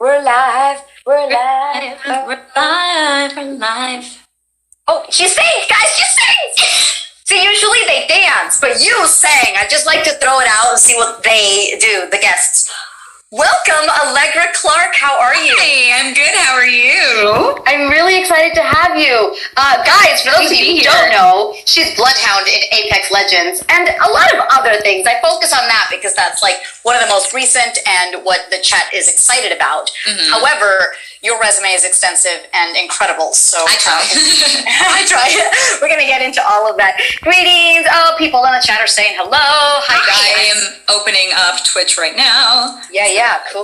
We're live, we're live, we're live, we're live. Oh, she sings, guys, she sings! See, usually they dance, but you sang. I just like to throw it out and see what they do, the guests. Welcome, Allegra Clark. How are you? Hey, I'm good. How are you? I'm really excited to have you. Guys, for those of you who don't know, she's Bloodhound in Apex Legends and a lot of other things. I focus on that because that's like one of the most recent and what the chat is excited about. Mm-hmm. However, your resume is extensive and incredible. So I try. I try. We're going to get into all of that. Greetings. Oh, people in the chat are saying hello. Hi, guys. I am opening up Twitch right now. Yeah.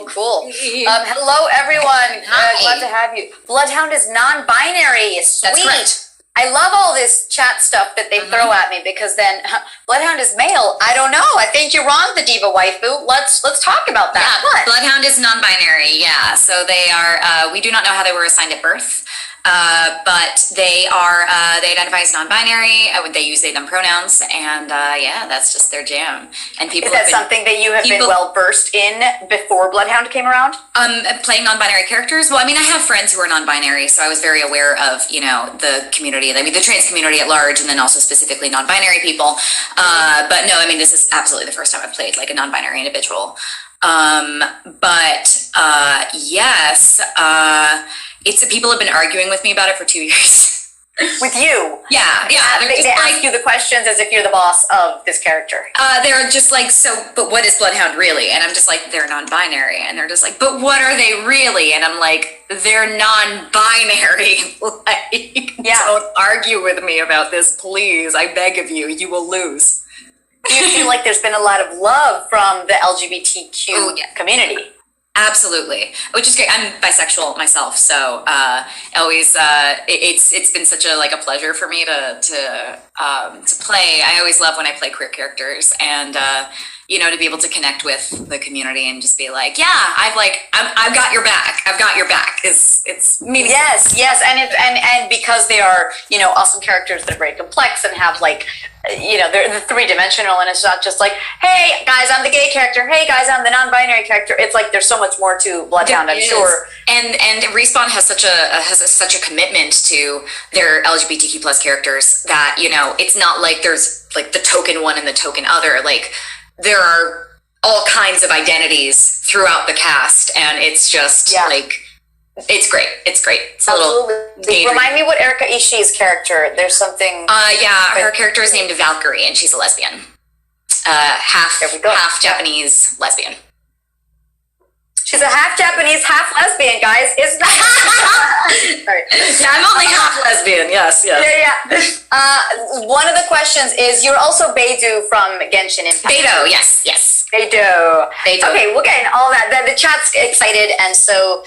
Cool. Hello, everyone. Glad to have you. Bloodhound is non-binary. Sweet. That's correct. I love all this chat stuff that they throw at me because then Bloodhound is male. I don't know. I think you're wrong, the diva waifu. Let's talk about that. Yeah, what? Bloodhound is non-binary. Yeah, so they are. We do not know how they were assigned at birth. But they are, they identify as non-binary. They use they, them pronouns, and yeah, that's just their jam. And people. Is that something that you have been well versed in before Bloodhound came around? Playing non-binary characters. Well, I mean, I have friends who are non-binary, so I was very aware of, you know, the community. I mean, the trans community at large, and then also specifically non-binary people. But no, I mean, this is absolutely the first time I've played like a non-binary individual. Yes. It's people have been arguing with me about it for 2 years. With you? Yeah. They ask you the questions as if you're the boss of this character. They're just like, so, but what is Bloodhound really? And I'm just like, they're non-binary. And they're just like, but what are they really? And I'm like, they're non-binary. Like, don't argue with me about this, please. I beg of you. You will lose. Do you feel like there's been a lot of love from the LGBTQ community? Absolutely, which is great. I'm bisexual myself, so always it's been such a pleasure for me to play. I always love when I play queer characters, and you know, to be able to connect with the community and just be like, yeah, I've got your back. I've got your back. It's meaningful. Yes, and because they are, you know, awesome characters that are very complex and have like, you know, they're three-dimensional, and it's not just like, hey guys, I'm the gay character, hey guys, I'm the non-binary character. It's like there's so much more to Bloodhound, I'm sure. And Respawn has such a commitment to their LGBTQ plus characters that, you know, it's not like there's like the token one and the token other. Like there are all kinds of identities throughout the cast, and it's just like, it's great. It's Absolutely. Remind me what Erika Ishii's character. There's something. Her character is named Valkyrie, and she's a lesbian. Half Japanese lesbian. She's a half Japanese, half lesbian, guys. It's not. Sorry. Yeah, I'm only half lesbian. Yes. Yeah. One of the questions is, you're also Beidou from Genshin Impact. Beidou, yes. Beidou. Okay, we'll get into all that. The chat's excited, and so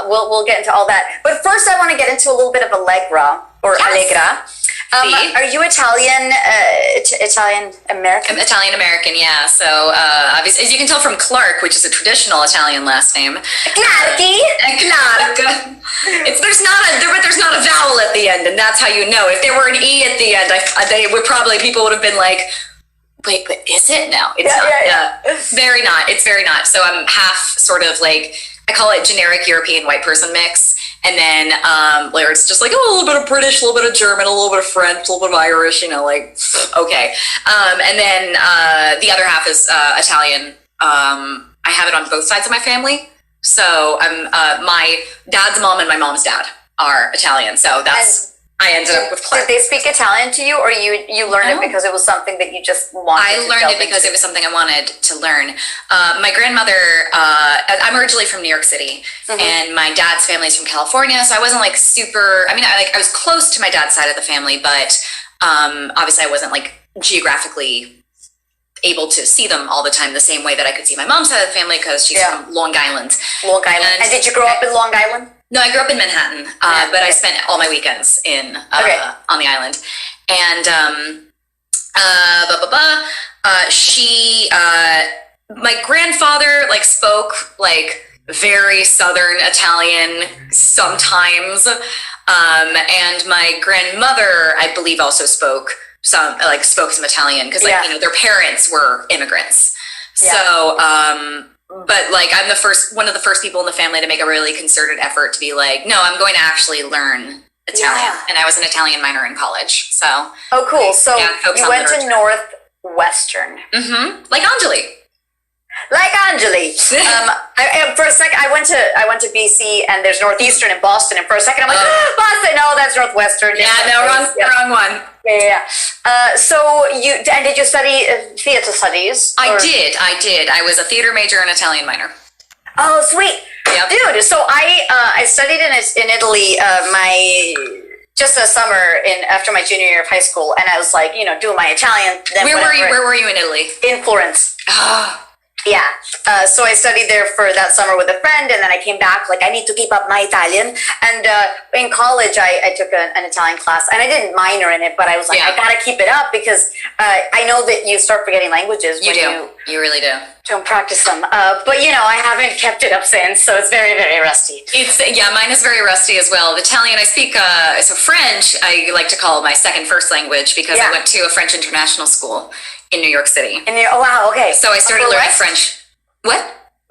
we'll get into all that. But first, I want to get into a little bit of Allegra or Allegra. Are you Italian? Italian American? I'm Italian American, yeah. So obviously, as you can tell from Clark, which is a traditional Italian last name. Clarky. Clark. There's not a vowel at the end, and that's how you know. If there were an e at the end, people would have been like, wait, but is it? No, it's not. It's very not. So I'm half sort of like, I call it generic European white person mix. And then later it's just like, oh, a little bit of British, a little bit of German, a little bit of French, a little bit of Irish, like, okay. And then the other half is Italian. I have it on both sides of my family. So my dad's mom and my mom's dad are Italian. So I ended up with Did they speak Italian to you, or you learned it because it was something that you just wanted I learned it because it was something I wanted to learn. My grandmother, I'm originally from New York City, and my dad's family is from California, so I wasn't like super, I was close to my dad's side of the family, but obviously I wasn't like geographically able to see them all the time the same way that I could see my mom's side of the family because she's from Long Island. Long Island. And did you grow up in Long Island? No, I grew up in Manhattan, but I spent all my weekends on the island. And my grandfather like spoke like very Southern Italian sometimes, and my grandmother, I believe, also spoke some Italian because their parents were immigrants. So but like I'm one of the first people in the family to make a really concerted effort to be like, no, I'm going to actually learn Italian. And I was an Italian minor in college. So oh, cool. So you went to Northwestern. Like Anjali. Like Anjali. For a second, I went to BC, and there's Northeastern in Boston, and for a second I'm like, Boston, no, that's Northwestern. Wrong one. Yeah. So did you study theater studies? I did. I was a theater major and Italian minor. Oh, sweet. Yep. Dude, so I studied in Italy just a summer after my junior year of high school, and I was like, doing my Italian. Then Where were you in Italy? In Florence. Yeah. So I studied there for that summer with a friend, and then I came back like, I need to keep up my Italian. And in college, I took an Italian class, and I didn't minor in it, but I was like, I gotta keep it up because I know that you start forgetting languages when you really do. Don't practice them. But I haven't kept it up since, so it's very, very rusty. Mine is very rusty as well. The Italian I speak, so French, I like to call my second first language because I went to a French international school in New York City. Oh wow, okay. So I started learning French. What?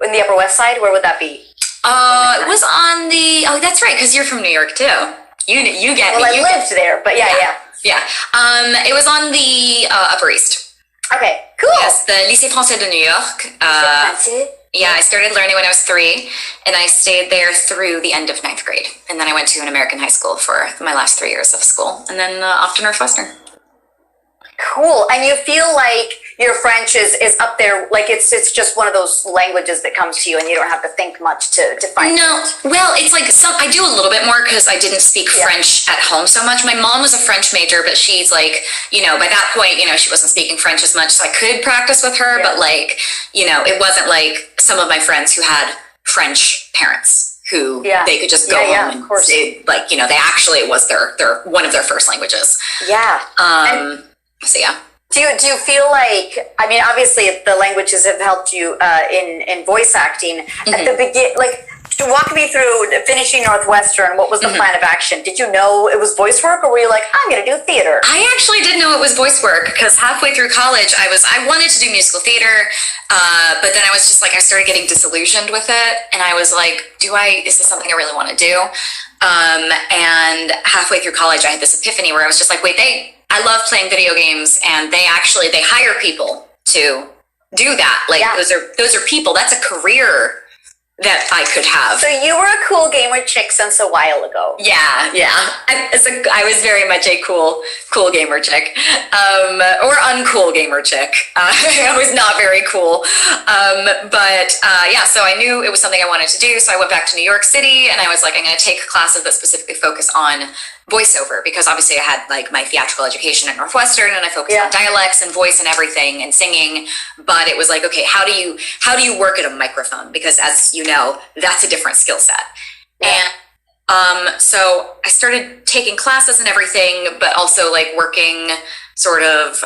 In the Upper West Side? Where would that be? It was on the. Oh, that's right, because you're from New York too. You get me. Well, I lived there, but yeah. It was on the Upper East. Okay, cool. Yes, the Lycée Français de New York. Yeah, I started learning when I was 3, and I stayed there through the end of 9th grade, and then I went to an American high school for my last 3 years of school, and then off to Northwestern. Cool. And you feel like your French is up there, like it's just one of those languages that comes to you and you don't have to think much to find it? No. Well, it's like I do a little bit more because I didn't speak French at home so much. My mom was a French major, but she's like, by that point, she wasn't speaking French as much, so I could practice with her, but like, it wasn't like some of my friends who had French parents who they could just go home and say, like, they actually, it was their one of their first languages. Yeah. So yeah. Do you feel like, obviously the languages have helped you in voice acting. At the begin, like, walk me through finishing Northwestern. What was the plan of action? Did you know it was voice work, or were you like, I'm going to do theater? I actually didn't know it was voice work because halfway through college, I wanted to do musical theater, but then I was just like, I started getting disillusioned with it, and I was like, is this something I really want to do? And halfway through college, I had this epiphany where I was just like, I love playing video games, and they hire people to do that. Like those are people. That's a career that I could have. So you were a cool gamer chick since a while ago. Yeah. I was very much a cool gamer chick, or uncool gamer chick. I was not very cool, but so I knew it was something I wanted to do. So I went back to New York City, and I was like, I'm going to take classes that specifically focus on voiceover, because obviously I had like my theatrical education at Northwestern, and I focused on dialects and voice and everything and singing. But it was like, okay, how do you work at a microphone? Because as you know, that's a different skill set. And so I started taking classes and everything, but also like working sort of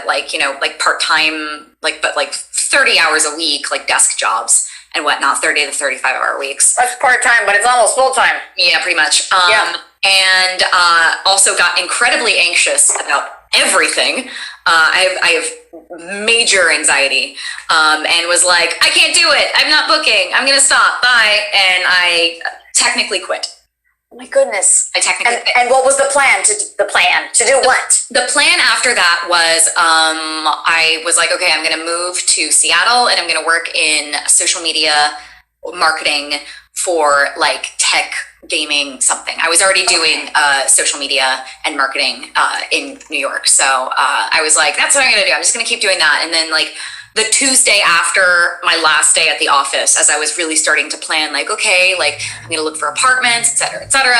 like part-time, like 30 hours a week, like desk jobs and whatnot, 30 to 35-hour weeks. That's part-time, but it's almost full-time. Yeah, pretty much. And also got incredibly anxious about everything. I have major anxiety, and was like, I can't do it. I'm not booking. I'm going to stop. Bye. And I technically quit. Oh my goodness. I technically and what was the plan to do what? The plan after that was I was like, okay, I'm going to move to Seattle and I'm going to work in social media marketing for like tech, gaming, something. I was already doing social media and marketing in New York. So I was like, that's what I'm going to do. I'm just going to keep doing that. And then like the Tuesday after my last day at the office, as I was really starting to plan, like, okay, like I'm going to look for apartments, et cetera, et cetera.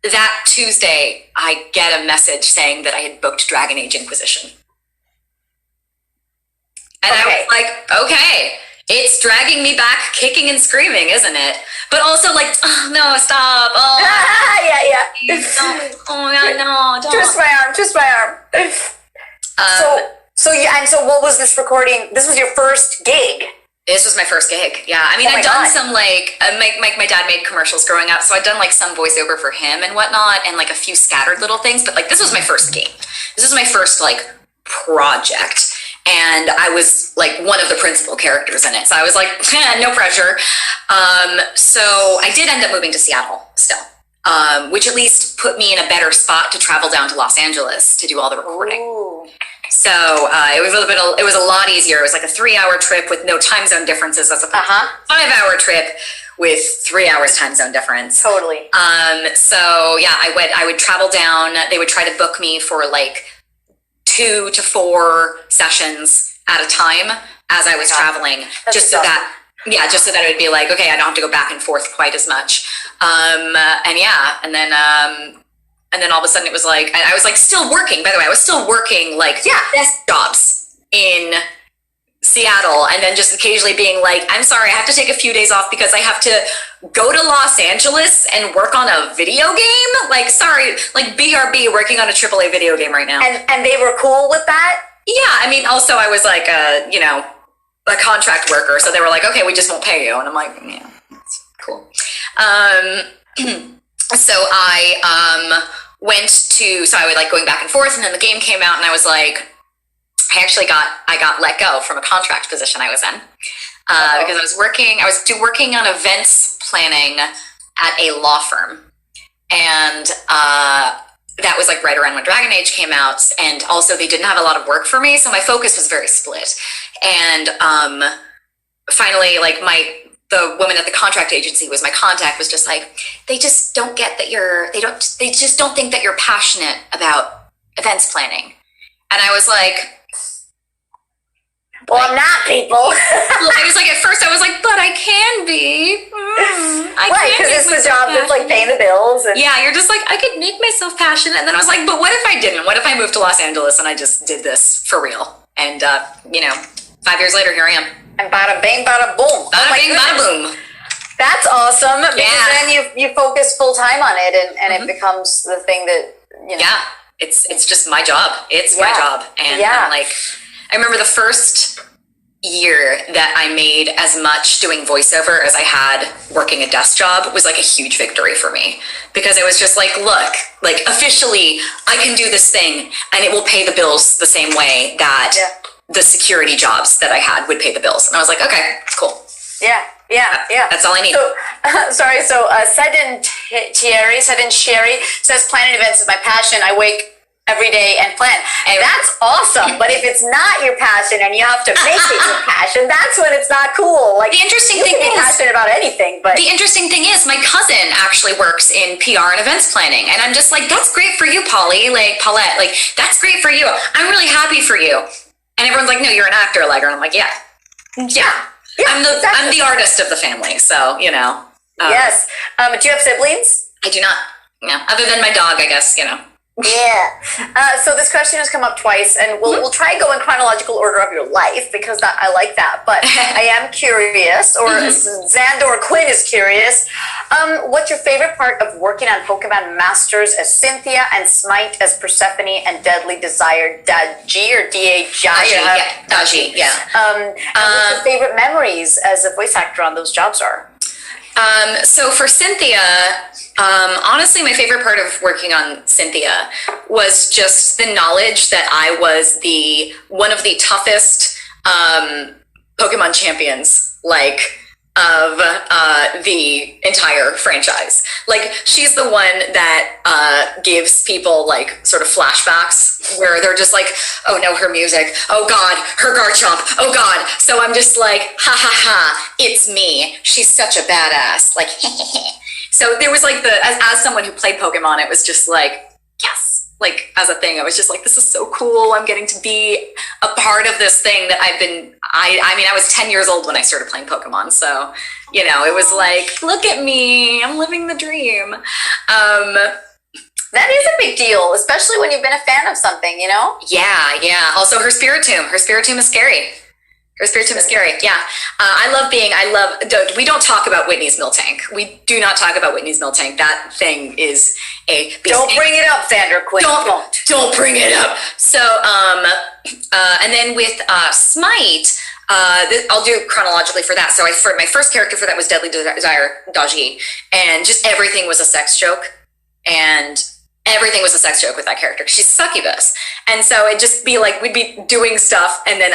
That Tuesday, I get a message saying that I had booked Dragon Age Inquisition. And I was like, okay, it's dragging me back kicking and screaming, isn't it? But also like, oh, no, stop. Oh, yeah. Oh, yeah, no, don't. Twist my arm. So what was this recording? This was your first gig. This was my first gig. Yeah. I mean, I'd done some like, my dad made commercials growing up. So I'd done like some voiceover for him and whatnot and like a few scattered little things. But like, this was my first gig. This was my first like project. And I was like one of the principal characters in it. So I was like, no pressure. So I did end up moving to Seattle still, which at least put me in a better spot to travel down to Los Angeles to do all the recording. Ooh. So it was a lot easier. It was like a 3-hour trip with no time zone differences as opposed to a 5-hour trip with 3 hours time zone difference. Totally. So yeah, I would travel down. They would try to book me for like 2 to 4 sessions at a time as I was traveling, just so that it would be like, okay, I don't have to go back and forth quite as much. And then all of a sudden it was like, I was like still working, by the way, I was still working like desk jobs in Seattle, and then just occasionally being like, I'm sorry, I have to take a few days off because I have to go to Los Angeles and work on a video game. Like, sorry, like BRB working on a AAA video game right now. And they were cool with that? Yeah, I mean, also I was like a contract worker, so they were like, okay, we just won't pay you. And I'm like, yeah, that's cool. So I so I would like going back and forth, and then the game came out, and I was like, I got let go from a contract position I was in because I was working on events planning at a law firm, and that was like right around when Dragon Age came out, and also they didn't have a lot of work for me, so my focus was very split. And finally, like the woman at the contract agency was my contact, was just like, they just don't get that they just don't think that you're passionate about events planning. And I was like, well, I'm not, people. I was like, at first I was like, but I can be. Right, because it's the job that's like paying the bills. And yeah, you're just like, I could make myself passionate. And then I was like, but what if I didn't? What if I moved to Los Angeles and I just did this for real? And, 5 years later, here I am. And bada bing, bada boom. Bada bing, bada boom. That's awesome. Because then you focus full time on it, and it becomes the thing that, Yeah, it's just my job. It's my job. And I'm like, I remember the first year that I made as much doing voiceover as I had working a desk job was like a huge victory for me, because it was just like, look, like officially I can do this thing and it will pay the bills the same way that the security jobs that I had would pay the bills. And I was like, okay, cool. Yeah. That's all I need. So, Sedin Sherry says planning events is my passion. I wake every day and plan. And that's awesome. But if it's not your passion and you have to make it your passion, that's when it's not cool. Like, the interesting you thing can be passionate about anything, but the interesting thing is my cousin actually works in PR and events planning. And I'm just like, that's great for you, Paulette. Like, that's great for you. I'm really happy for you. And everyone's like, no, you're an actor, Allegra. And I'm like, yeah. I'm the artist of the family. So, yes. Do you have siblings? I do not. No. Other than my dog, I guess, Yeah. So this question has come up twice, and we'll try and go in chronological order of your life, because I like that. But I am curious, or Xandor Quinn is curious. What's your favorite part of working on Pokemon Masters as Cynthia and Smite as Persephone and Deadly Desire Daji or Daji? Daji, yeah. And what your favorite memories as a voice actor on those jobs are? So for Cynthia, honestly, my favorite part of working on Cynthia was just the knowledge that I was one of the toughest Pokemon champions, like of the entire franchise. Like, she's the one that gives people like sort of flashbacks where they're just like, oh no, her music, oh god, her Garchomp, oh god. So I'm just like, ha ha ha, it's me. She's such a badass. Like, so there was like as someone who played Pokemon, it was just like, yes. Like, as a thing, I was just like, this is so cool. I'm getting to be a part of this thing that I mean, I was 10 years old when I started playing Pokemon. So, you know, it was like, look at me, I'm living the dream. That is a big deal, especially when you've been a fan of something, you know? Yeah. Also, her Spiritomb is scary. Her Spiritomb is scary. Yeah. We don't talk about Whitney's Miltank. We do not talk about Whitney's Miltank. That thing is a beast. Don't bring it up, Sandra Quinn. Don't bring it up. So, and then with Smite, I'll do chronologically for that. So for my first character for that was Deadly Desire Daji, and just everything was a sex joke, and everything was a sex joke with that character. She's succubus. And so it'd just be like, we'd be doing stuff, and then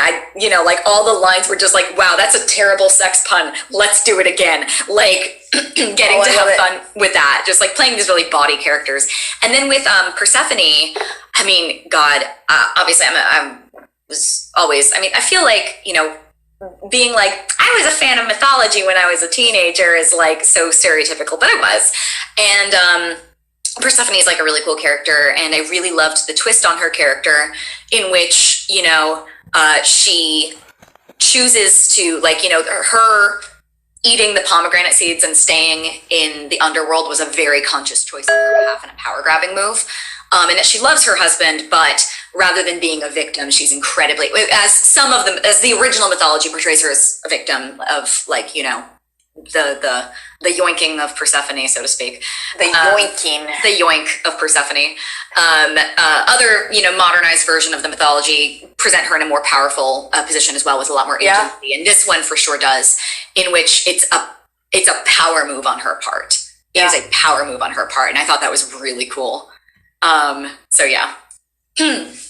like all the lines were just like, wow, that's a terrible sex pun. Let's do it again. Like, getting to have fun with that. Just like playing these really bawdy characters. And then with Persephone, I mean, God, obviously I feel like, you know, being like, I was a fan of mythology when I was a teenager is like so stereotypical, but I was. And, Persephone is like a really cool character, and I really loved the twist on her character in which, you know, she chooses to, like, you know, her eating the pomegranate seeds and staying in the underworld was a very conscious choice on her behalf and a power grabbing move. And that she loves her husband, but rather than being a victim, she's incredibly, as the original mythology portrays her as a victim of, like, you know, the yoinking of Persephone, so to speak. The yoink of Persephone. Other, you know, modernized version of the mythology present her in a more powerful position as well, with a lot more agency. And this one for sure does, in which it's a power move on her part. It is a power move on her part, and I thought that was really cool. So yeah.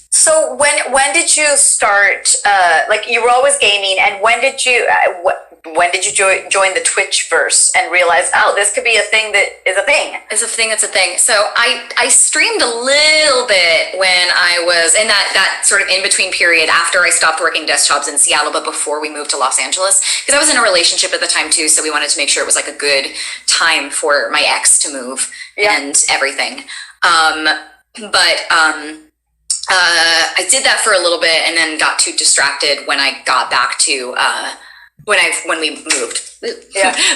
So when did you start? Like, you were always gaming, and when did you join the Twitch verse and realize, oh, this could be a thing that is a thing? It's a thing that's a thing. So I streamed a little bit when I was in that sort of in between period after I stopped working desk jobs in Seattle, but before we moved to Los Angeles, because I was in a relationship at the time too. So we wanted to make sure it was like a good time for my ex to move and everything. I did that for a little bit and then got too distracted when I got back to when we moved.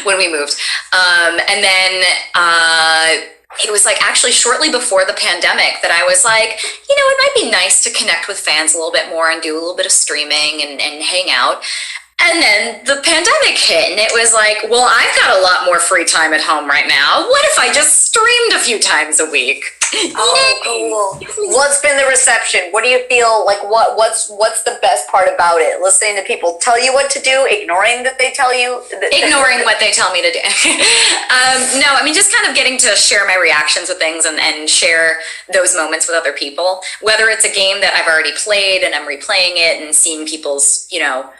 When we moved. And then it was like actually shortly before the pandemic that I was like, you know, it might be nice to connect with fans a little bit more and do a little bit of streaming and hang out. And then the pandemic hit, and it was like, well, I've got a lot more free time at home right now. What if I just streamed a few times a week? Oh, cool. What's been the reception? What do you feel like? What's the best part about it? Listening to people tell you what to do, ignoring that they tell you, ignoring what they tell me to do. No, I mean, just kind of getting to share my reactions with things and share those moments with other people. Whether it's a game that I've already played and I'm replaying it and seeing people's, you know,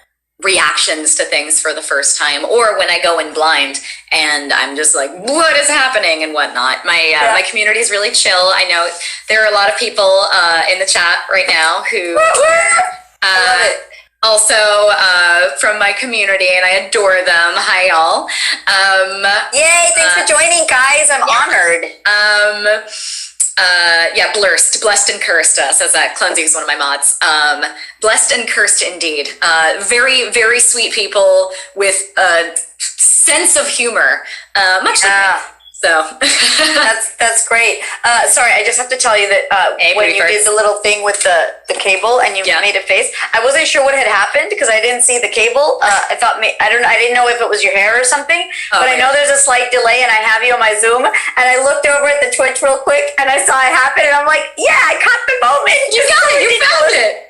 reactions to things for the first time, or when I go in blind and I'm just like, what is happening and whatnot. My community is really chill. I know there are a lot of people in the chat right now who also from my community, and I adore them. Hi, y'all. Yay, thanks for joining, guys. I'm honored. Blessed and cursed, says that. Cleansing is one of my mods. Blessed and cursed indeed. Very, very sweet people with a sense of humor, much like me. So that's great. Sorry, I just have to tell you that when you did the little thing with the cable and you made a face, I wasn't sure what had happened because I didn't see the cable. I thought I didn't know if it was your hair or something. But I know there's a slight delay, and I have you on my Zoom, and I looked over at the Twitch real quick, and I saw it happen, and I'm like, yeah, I caught the moment. You got it. You found it.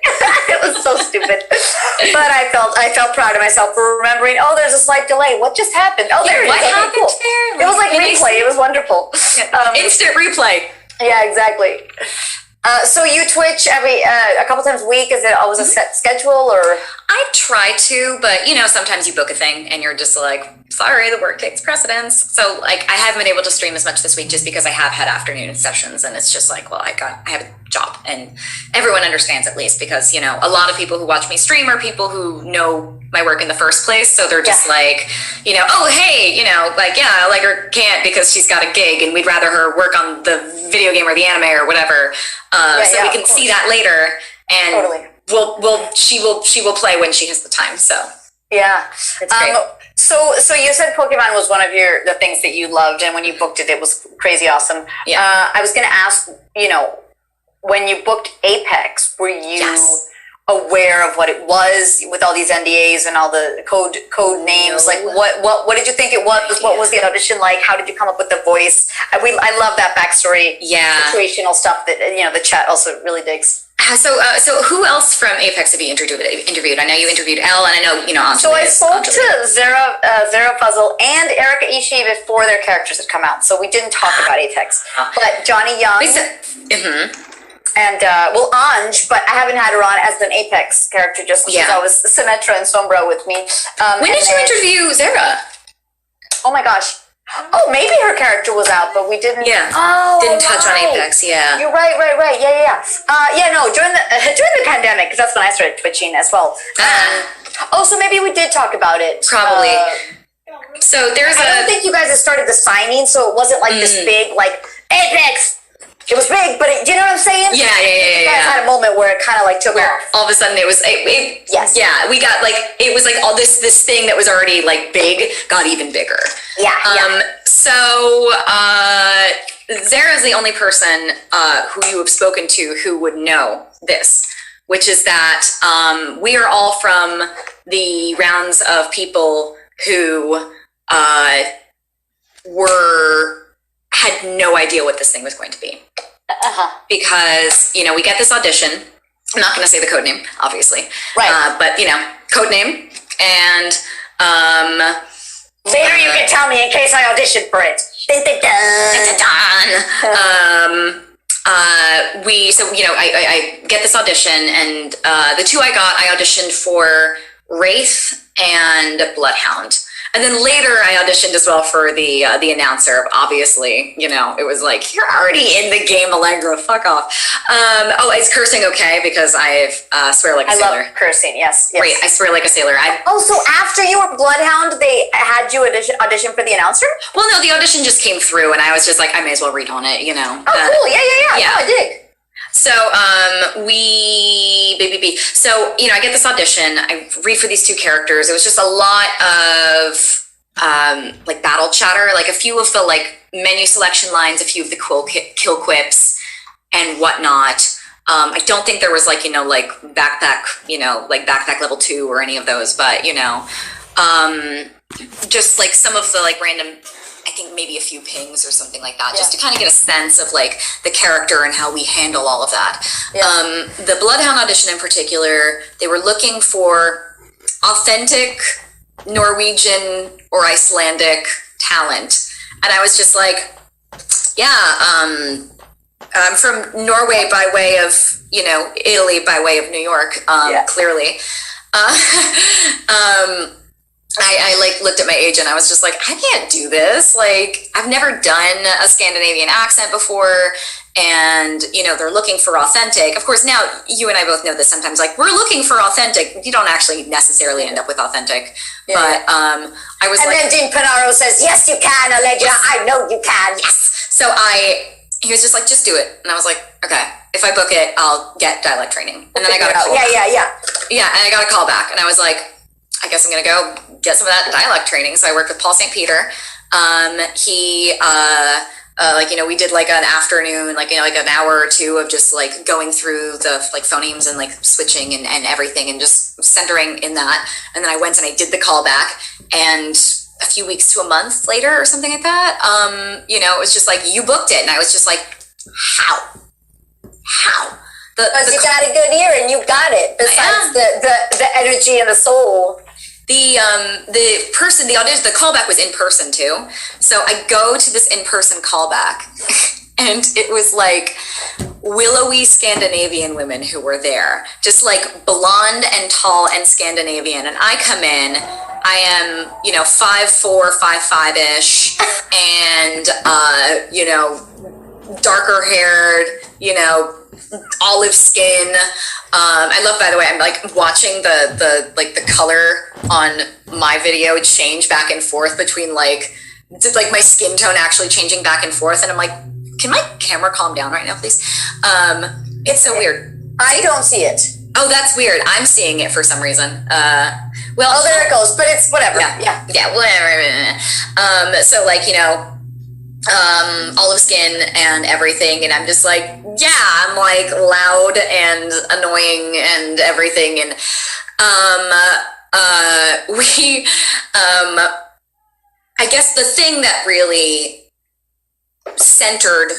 It was so stupid, but I felt proud of myself for remembering. Oh, there's a slight delay. What just happened? Oh, there it is. What happened there? It was like replay. It was wonderful. Instant replay. Yeah, exactly. So you Twitch every a couple times a week? Is it always a set schedule, or? I try to, but you know, sometimes you book a thing and you're just like, sorry, the work takes precedence. So like, I haven't been able to stream as much this week just because I have had afternoon sessions, and it's just like, well, I have a job, and everyone understands at least, because you know, a lot of people who watch me stream are people who know my work in the first place, so they're just like, you know, oh hey, you know, like yeah, Allegra can't because she's got a gig, and we'd rather her work on the video game or the anime or whatever, so we can see that later, and she will play when she has the time. So yeah, it's great. So you said Pokemon was one of the things that you loved, and when you booked it, it was crazy awesome. Yeah. I was going to ask, you know, when you booked Apex, were you aware of what it was with all these NDAs and all the code names? Like, what did you think it was? What was the audition like? How did you come up with the voice? I love that backstory, situational stuff that, you know, the chat also really digs. So who else from Apex have you interviewed? I know you interviewed Elle, and I know, you know, Anjali. So I spoke to Zero Puzzle and Erika Ishii before their characters had come out, so we didn't talk about Apex. But Johnny Young and Anj, but I haven't had her on as an Apex character, just because I was Symmetra and Sombra with me. When did you interview Zara? Oh my gosh. Oh, maybe her character was out, but we didn't. Yeah. Oh, didn't touch on Apex. Yeah. You're right. Yeah. No, during the pandemic, because that's when I started twitching as well. So maybe we did talk about it. Probably. So there's I don't think you guys had started the signing, so it wasn't like this big, like Apex. It was big, but do you know what I'm saying? Yeah. You guys had a moment where it kind of like took off. All of a sudden it was, yes. Yeah, we got like, it was like all this thing that was already like big got even bigger. Yeah. So Zara is the only person who you have spoken to who would know this, which is that we are all from the rounds of people who had no idea what this thing was going to be. Because, you know, we get this audition. I'm not going to say the code name, obviously. Right. But, you know, code name. And later you can tell me in case I auditioned for it. I get this audition, and the two I auditioned for Wraith and Bloodhound. And then later I auditioned as well for the announcer. Obviously, you know, it was like, you're already in the game, Allegra, fuck off. Is cursing okay? Because I swear like a sailor. I love cursing, yes. Great, I swear like a sailor. So after you were Bloodhound, they had you audition for the announcer? Well, no, the audition just came through, and I was just like, I may as well read on it, you know. Oh, cool, yeah. No, I dig. So, So, you know, I get this audition, I read for these two characters. It was just a lot of, like battle chatter, like a few of the like menu selection lines, a few of the kill quips and whatnot. I don't think there was like, you know, like backpack level 2 or any of those, but you know, just like some of the like random, I think maybe a few pings or something like that, just to kind of get a sense of like the character and how we handle all of that. The Bloodhound audition in particular, they were looking for authentic Norwegian or Icelandic talent. And I was just like, I'm from Norway by way of, you know, Italy by way of New York, clearly. I like looked at my agent. I was just like, I can't do this. Like, I've never done a Scandinavian accent before, and you know, they're looking for authentic. Of course, now you and I both know this. Sometimes, like, we're looking for authentic. You don't actually necessarily end up with authentic. But I was and then Dean Panaro says, "Yes, you can, Allegra. Yes. I know you can." Yes. So he was just like, "Just do it," and I was like, "Okay. If I book it, I'll get dialect training." And then I got a call. Yeah, and I got a call back, and I was like, I guess I'm going to go get some of that dialect training. So I worked with Paul St. Peter. He, like, you know, we did like an afternoon, like, you know, like an hour or two of just like going through the like phonemes and like switching and everything and just centering in that. And then I went and I did the callback, and a few weeks to a month later or something like that, you know, it was just like, you booked it. And I was just like, how? Because you got a good ear and you got it. Besides the energy and the soul. The audition, the callback was in person too. So I go to this in-person callback, and it was like willowy Scandinavian women who were there, just like blonde and tall and Scandinavian. And I come in, I am, 5'4", 5'5"-ish, and, darker haired, olive skin. I love, by the way, I'm like watching the color on my video change back and forth between my skin tone actually changing back and forth. And I'm like, can my camera calm down right now, please? It's so weird. I don't see it. Oh, that's weird. I'm seeing it for some reason. Oh, there it goes, but it's whatever. Yeah, whatever. So olive skin and everything, and I'm just like, I'm like loud and annoying and everything, and I guess the thing that really centered,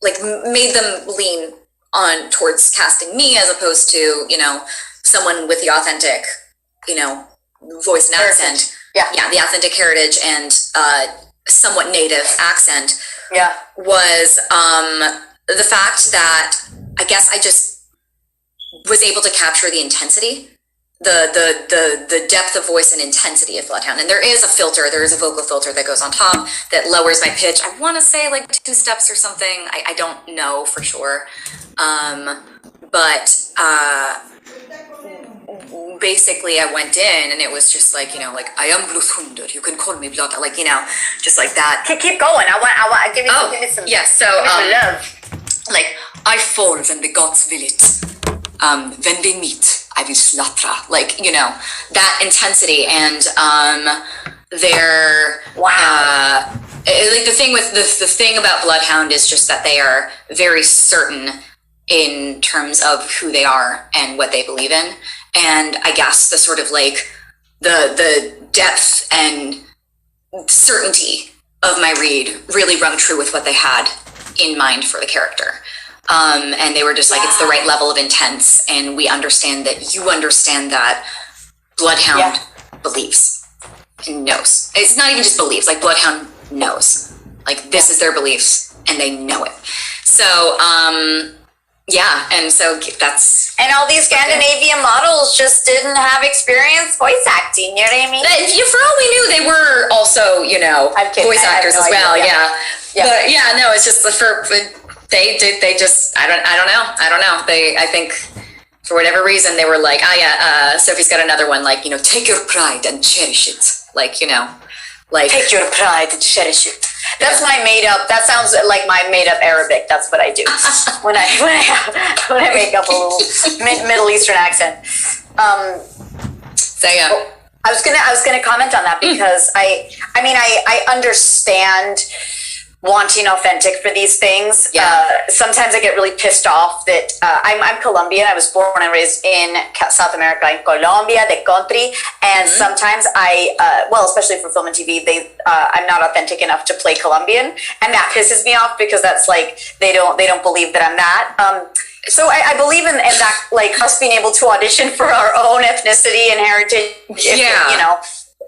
made them lean on towards casting me as opposed to, someone with the authentic, voice and accent. Yeah, the authentic heritage and somewhat native accent. Yeah. Was the fact that I guess I just was able to capture the intensity, the depth of voice and intensity of Bloodhound. And there is a vocal filter that goes on top that lowers my pitch. I want to say 2 steps or something. I don't know for sure. But basically I went in and it was just I am Bluthunder, you can call me Blood, just like that. Keep going. I want give me some. Yeah, so love. I fall when the gods will it. When they meet, I will slaughter. That intensity and their the thing with the thing about Bloodhound is just that they are very certain in terms of who they are and what they believe in. And I guess the sort of the depth and certainty of my read really rung true with what they had in mind for the character. And they were just it's the right level of intense, and we understand that you understand that Bloodhound believes and knows. It's not even just believes, Bloodhound knows. This is their beliefs, and they know it. So, and so that's... And all these Scandinavian models just didn't have experience voice acting, you know what I mean? For all we knew, they were also, voice actors as well, yeah. But no, it's just they just, I don't know. I think for whatever reason, they were Sophie's got another one, take your pride and cherish it. Take your pride and cherish it. That's my that sounds like my made up Arabic. That's what I do when I make up a little Middle Eastern accent. So yeah. I was gonna comment on that because I understand wanting authentic for these things. Sometimes I get really pissed off that I'm Colombian. I was born and raised in South America, in Colombia, the country. And sometimes especially for film and TV, I'm not authentic enough to play Colombian, and that pisses me off because that's they don't believe that I'm that. So I believe in that, us being able to audition for our own ethnicity and heritage.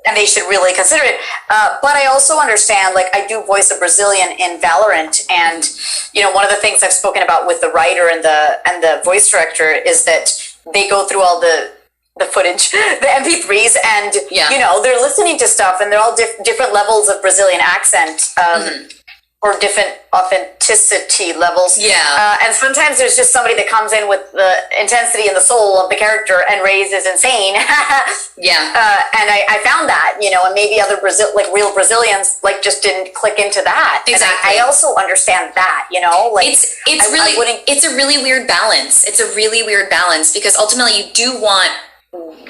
And they should really consider it. But I also understand, I do voice a Brazilian in Valorant, and one of the things I've spoken about with the writer and the voice director is that they go through all the footage, the MP3s, and they're listening to stuff, and they're all different levels of Brazilian accent. Or different authenticity levels. And sometimes there's just somebody that comes in with the intensity and the soul of the character, and Reyes is insane. And I found that, and maybe other real Brazilians just didn't click into that. Exactly. And I also understand that, it's a really weird balance. It's a really weird balance because ultimately you do want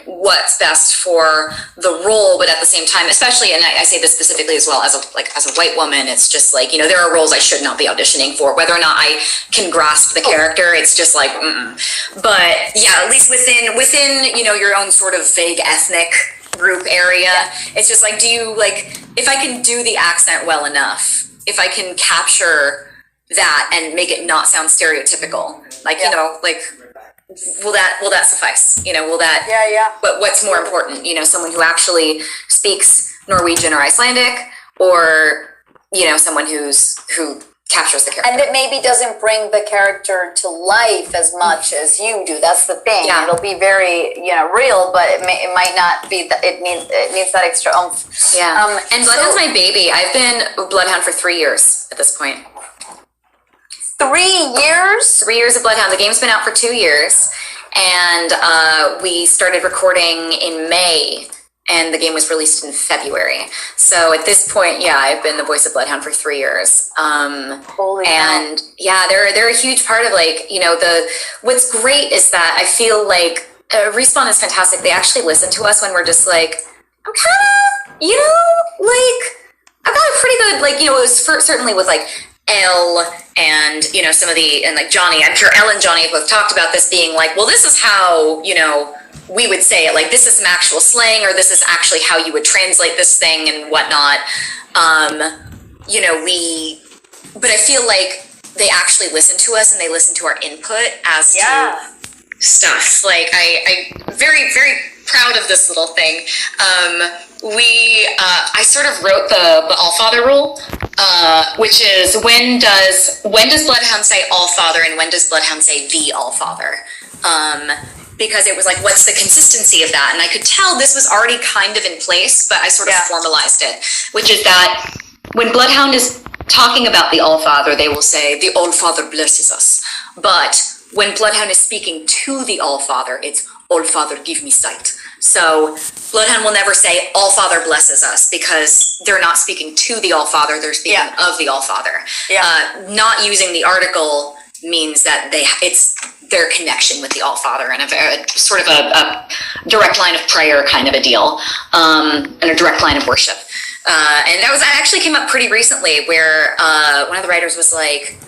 what's best for the role, but at the same time, especially, and I say this specifically as well as a white woman, it's just there are roles I should not be auditioning for, whether or not I can grasp the character. It's just but at least within your own sort of vague ethnic group area, it's just do you if I can do the accent well enough, if I can capture that and make it not sound stereotypical, will that suffice? Will that? But what's more important? Someone who actually speaks Norwegian or Icelandic, or someone who captures the character. And it maybe doesn't bring the character to life as much as you do. That's the thing. Yeah. It'll be very, real, but it might not be. It needs that extra oomph. Yeah. And Bloodhound's my baby. I've been Bloodhound for 3 years at this point. 3 years? 3 years of Bloodhound. The game's been out for 2 years, and we started recording in May, and the game was released in February. So at this point, yeah, I've been the voice of Bloodhound for 3 years. Holy and cow. yeah, they're a huge part of what's great is that I feel like Respawn is fantastic. They actually listen to us when we're just like, I'm kind of, I've got a pretty good, it was certainly with Elle and, some of and Johnny, I'm sure Elle and Johnny have both talked about this being like, well, this is how, we would say it, like, this is some actual slang, or this is actually how you would translate this thing and whatnot. But I feel like they actually listen to us and they listen to our input as to stuff. Like, I'm very, very proud of this little thing. I sort of wrote the Allfather rule, which is when does Bloodhound say Allfather and when does Bloodhound say the Allfather? Because it was like, what's the consistency of that? And I could tell this was already kind of in place, but I sort of formalized it, which is that when Bloodhound is talking about the Allfather, they will say, the Allfather blesses us. But when Bloodhound is speaking to the Allfather, it's, Allfather, give me sight. So Bloodhound will never say, Allfather blesses us, because they're not speaking to the Allfather, they're speaking of the Allfather. Not using the article means that it's their connection with the Allfather and a sort of a direct line of prayer kind of a deal, and a direct line of worship. And that actually came up pretty recently, where one of the writers was like,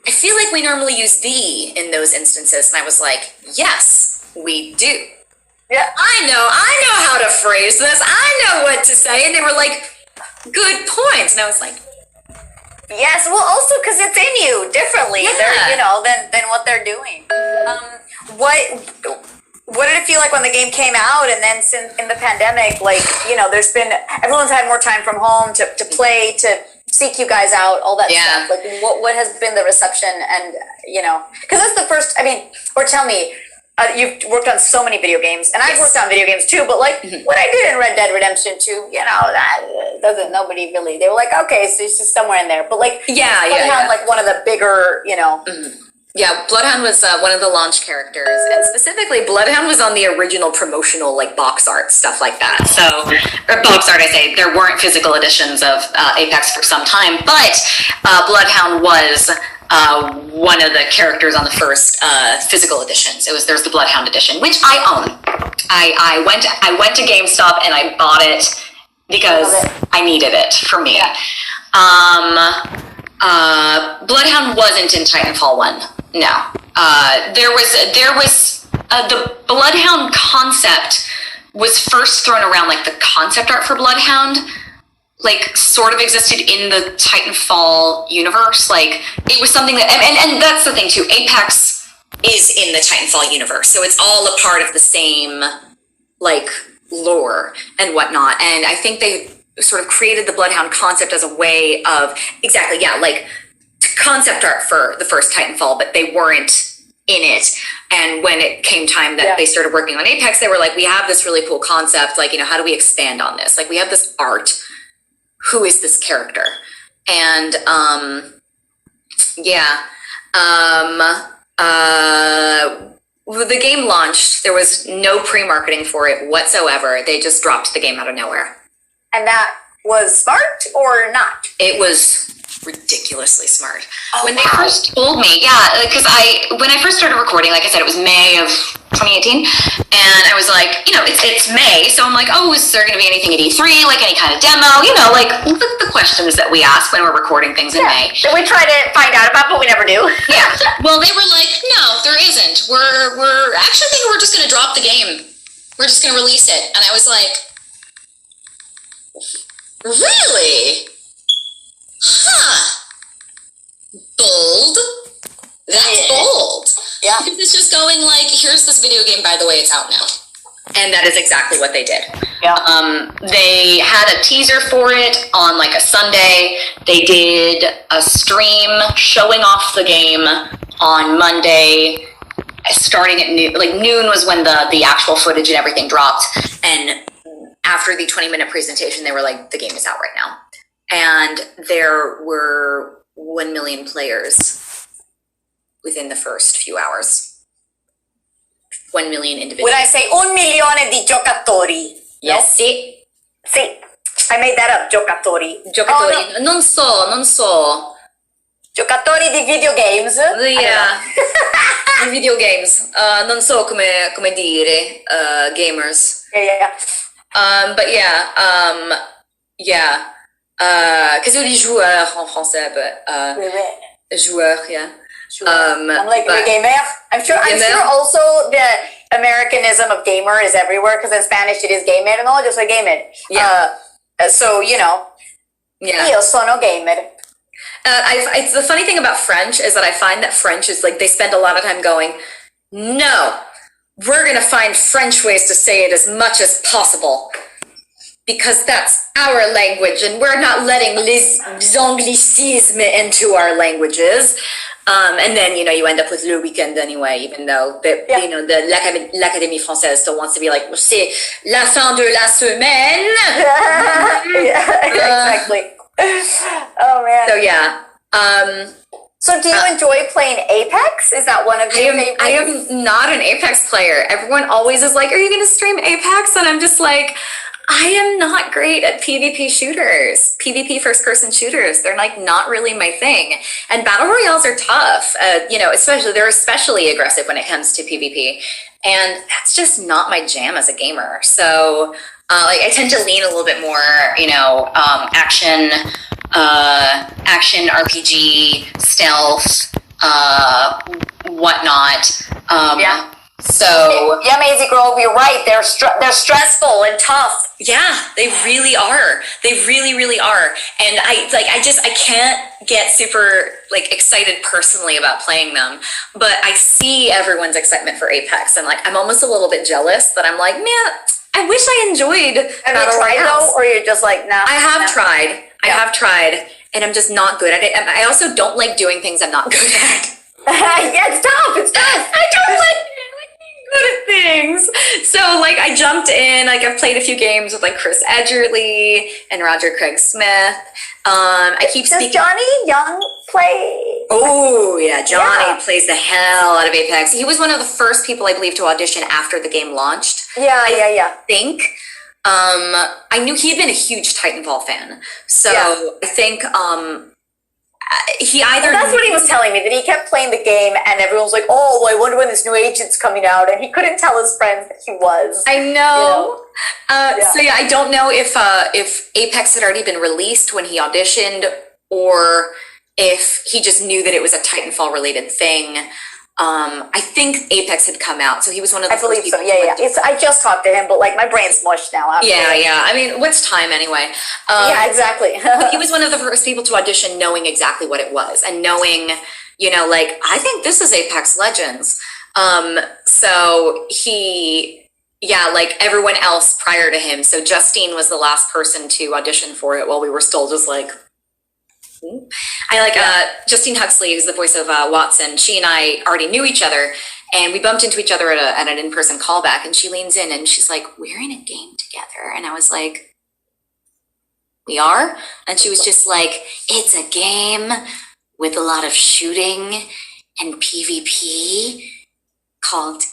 I feel like we normally use thee in those instances. And I was like, yes, we do. Yeah, I know how to phrase this. I know what to say. And they were like, good point. And I was like, yes, well, also because it's in you differently, than what they're doing. What did it feel like when the game came out, and then since in the pandemic, there's been, everyone's had more time from home to play, to seek you guys out, all that stuff. Like, what has been the reception? And because that's the first. Or tell me. You've worked on so many video games, and I've worked on video games too, but what I did in Red Dead Redemption 2, that doesn't, nobody really, they were like, okay, so it's just somewhere in there. But Bloodhound, one of the bigger, Yeah, Bloodhound was one of the launch characters, and specifically Bloodhound was on the original promotional box art, stuff like that. So, or box art, I say, there weren't physical editions of Apex for some time, but Bloodhound was one of the characters on the first physical editions. There's the Bloodhound edition, which I own. I went to GameStop and I bought it because I needed it for me. Yeah. Bloodhound wasn't in Titanfall 1. No. There was the Bloodhound concept was first thrown around, the concept art for Bloodhound sort of existed in the Titanfall universe. It was something that, and that's the thing too, Apex is in the Titanfall universe, so it's all a part of the same lore and whatnot. And I think they sort of created the Bloodhound concept as a way of concept art for the first Titanfall, but they weren't in it. And when it came time that they started working on Apex, they were like, we have this really cool concept, how do we expand on this? We have this art, who is this character? And the game launched, there was no pre-marketing for it whatsoever. They just dropped the game out of nowhere. And that was smart or not? It was ridiculously smart. When they first told me, because when I first started recording, like I said, it was May of 2018, and I was like, it's May, so I'm like, oh, is there going to be anything at E3, any kind of demo, the questions that we ask when we're recording things in May. That we try to find out about, but we never do. Yeah. Well, they were like, no, there isn't. We're actually thinking we're just going to drop the game. We're just going to release it. And I was like, really? Huh. Bold. That's bold. Yeah. Because it's just going here's this video game, by the way, it's out now. And that is exactly what they did. They had a teaser for it on like a Sunday. They did a stream showing off the game on Monday, starting at noon. Like noon was when the actual footage and everything dropped. And after the 20-minute presentation, they were like, the game is out right now. And there were 1 million players within the first few hours. 1 million individuals. When I say 1 milione di giocatori. Yes, no? Sì. I made that up, giocatori. Giocatori. Oh, no. Non so. Giocatori di videogames. Yeah. Di video games. Non so come dire, gamers. Yeah. But yeah. Because on dit joueur en français, but joueur, yeah. I'm like the gamer. I'm sure also the Americanism of gamer is everywhere, because in Spanish it is gamer, no, just like gamer. Yeah. So, you know, yeah. Io sono gamer. The funny thing about French is that I find that French is like, they spend a lot of time going, no, we're going to find French ways to say it as much as possible, because that's our language and we're not letting les anglicismes into our languages. And then, you know, you end up with le weekend anyway, even though you know, l'Académie Française still wants to be like, c'est la fin de la semaine. Exactly. Oh man. So yeah. So do you enjoy playing Apex? Is that one of your favorites? I am not an Apex player. Everyone always is like, are you going to stream Apex? And I'm just like, I am not great at PvP shooters, PvP first-person shooters. They're like not really my thing. And battle royales are tough. You know, they're especially aggressive when it comes to PvP, and that's just not my jam as a gamer. So, like, I tend to lean a little bit more, you know, action RPG, stealth, whatnot. Yeah. So yeah, Maisie Grove, you're right. They're stressful and tough. Yeah, they really are. They really, really are. And I can't get super like excited personally about playing them, but I see everyone's excitement for Apex, and like I'm almost a little bit jealous that I'm like, man, I wish I enjoyed. Have you tried though, or you're just like, nah? I have tried. I have tried, and I'm just not good at it. And I also don't like doing things I'm not good at. Yeah, it's tough. It's tough. I don't like good at things. So like I jumped in, like I've played a few games with like Chris Edgerly and Roger Craig Smith. I keep Does Johnny Young play? Oh yeah, Johnny plays the hell out of Apex. He was one of the first people I believe to audition after the game launched. Yeah. I think. I knew he had been a huge Titanfall fan, so I think he either. Well, that's what he was telling me, that he kept playing the game and everyone was like, oh, well, I wonder when this new agent's coming out, and he couldn't tell his friends that he was. I know. So yeah, I don't know if Apex had already been released when he auditioned, or if he just knew that it was a Titanfall related thing. I think Apex had come out, so he was one of the first people. Yeah. I just talked to him, but like my brain's mushed now. Yeah. I mean, what's time anyway? Yeah, exactly. He was one of the first people to audition knowing exactly what it was, and knowing, you know, like, I think this is Apex Legends. So he, like everyone else prior to him. So Justine was the last person to audition for it while we were still just like, Justine Huxley, who's the voice of Watson. She and I already knew each other, and we bumped into each other at an in-person callback, and she leans in and she's like, we're in a game together. And I was like, we are? And she was just like, it's a game with a lot of shooting and PvP called,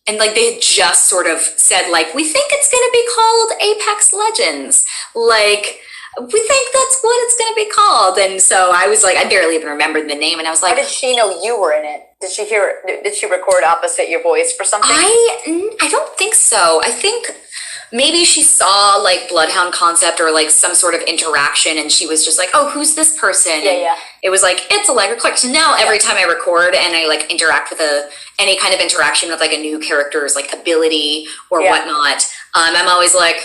and like they had just sort of said like, we think it's going to be called Apex Legends. Like, we think that's what it's going to be called. And so I was like, I barely even remembered the name. And I was like, how did she know you were in it? Did she record opposite your voice for something? I don't think so. I think maybe she saw like Bloodhound Concept or like some sort of interaction, and she was just like, oh, who's this person? Yeah. It was like, it's Allegra Clark. So now every time I record and I like interact with any kind of interaction with like a new character's like ability or whatnot, I'm always like,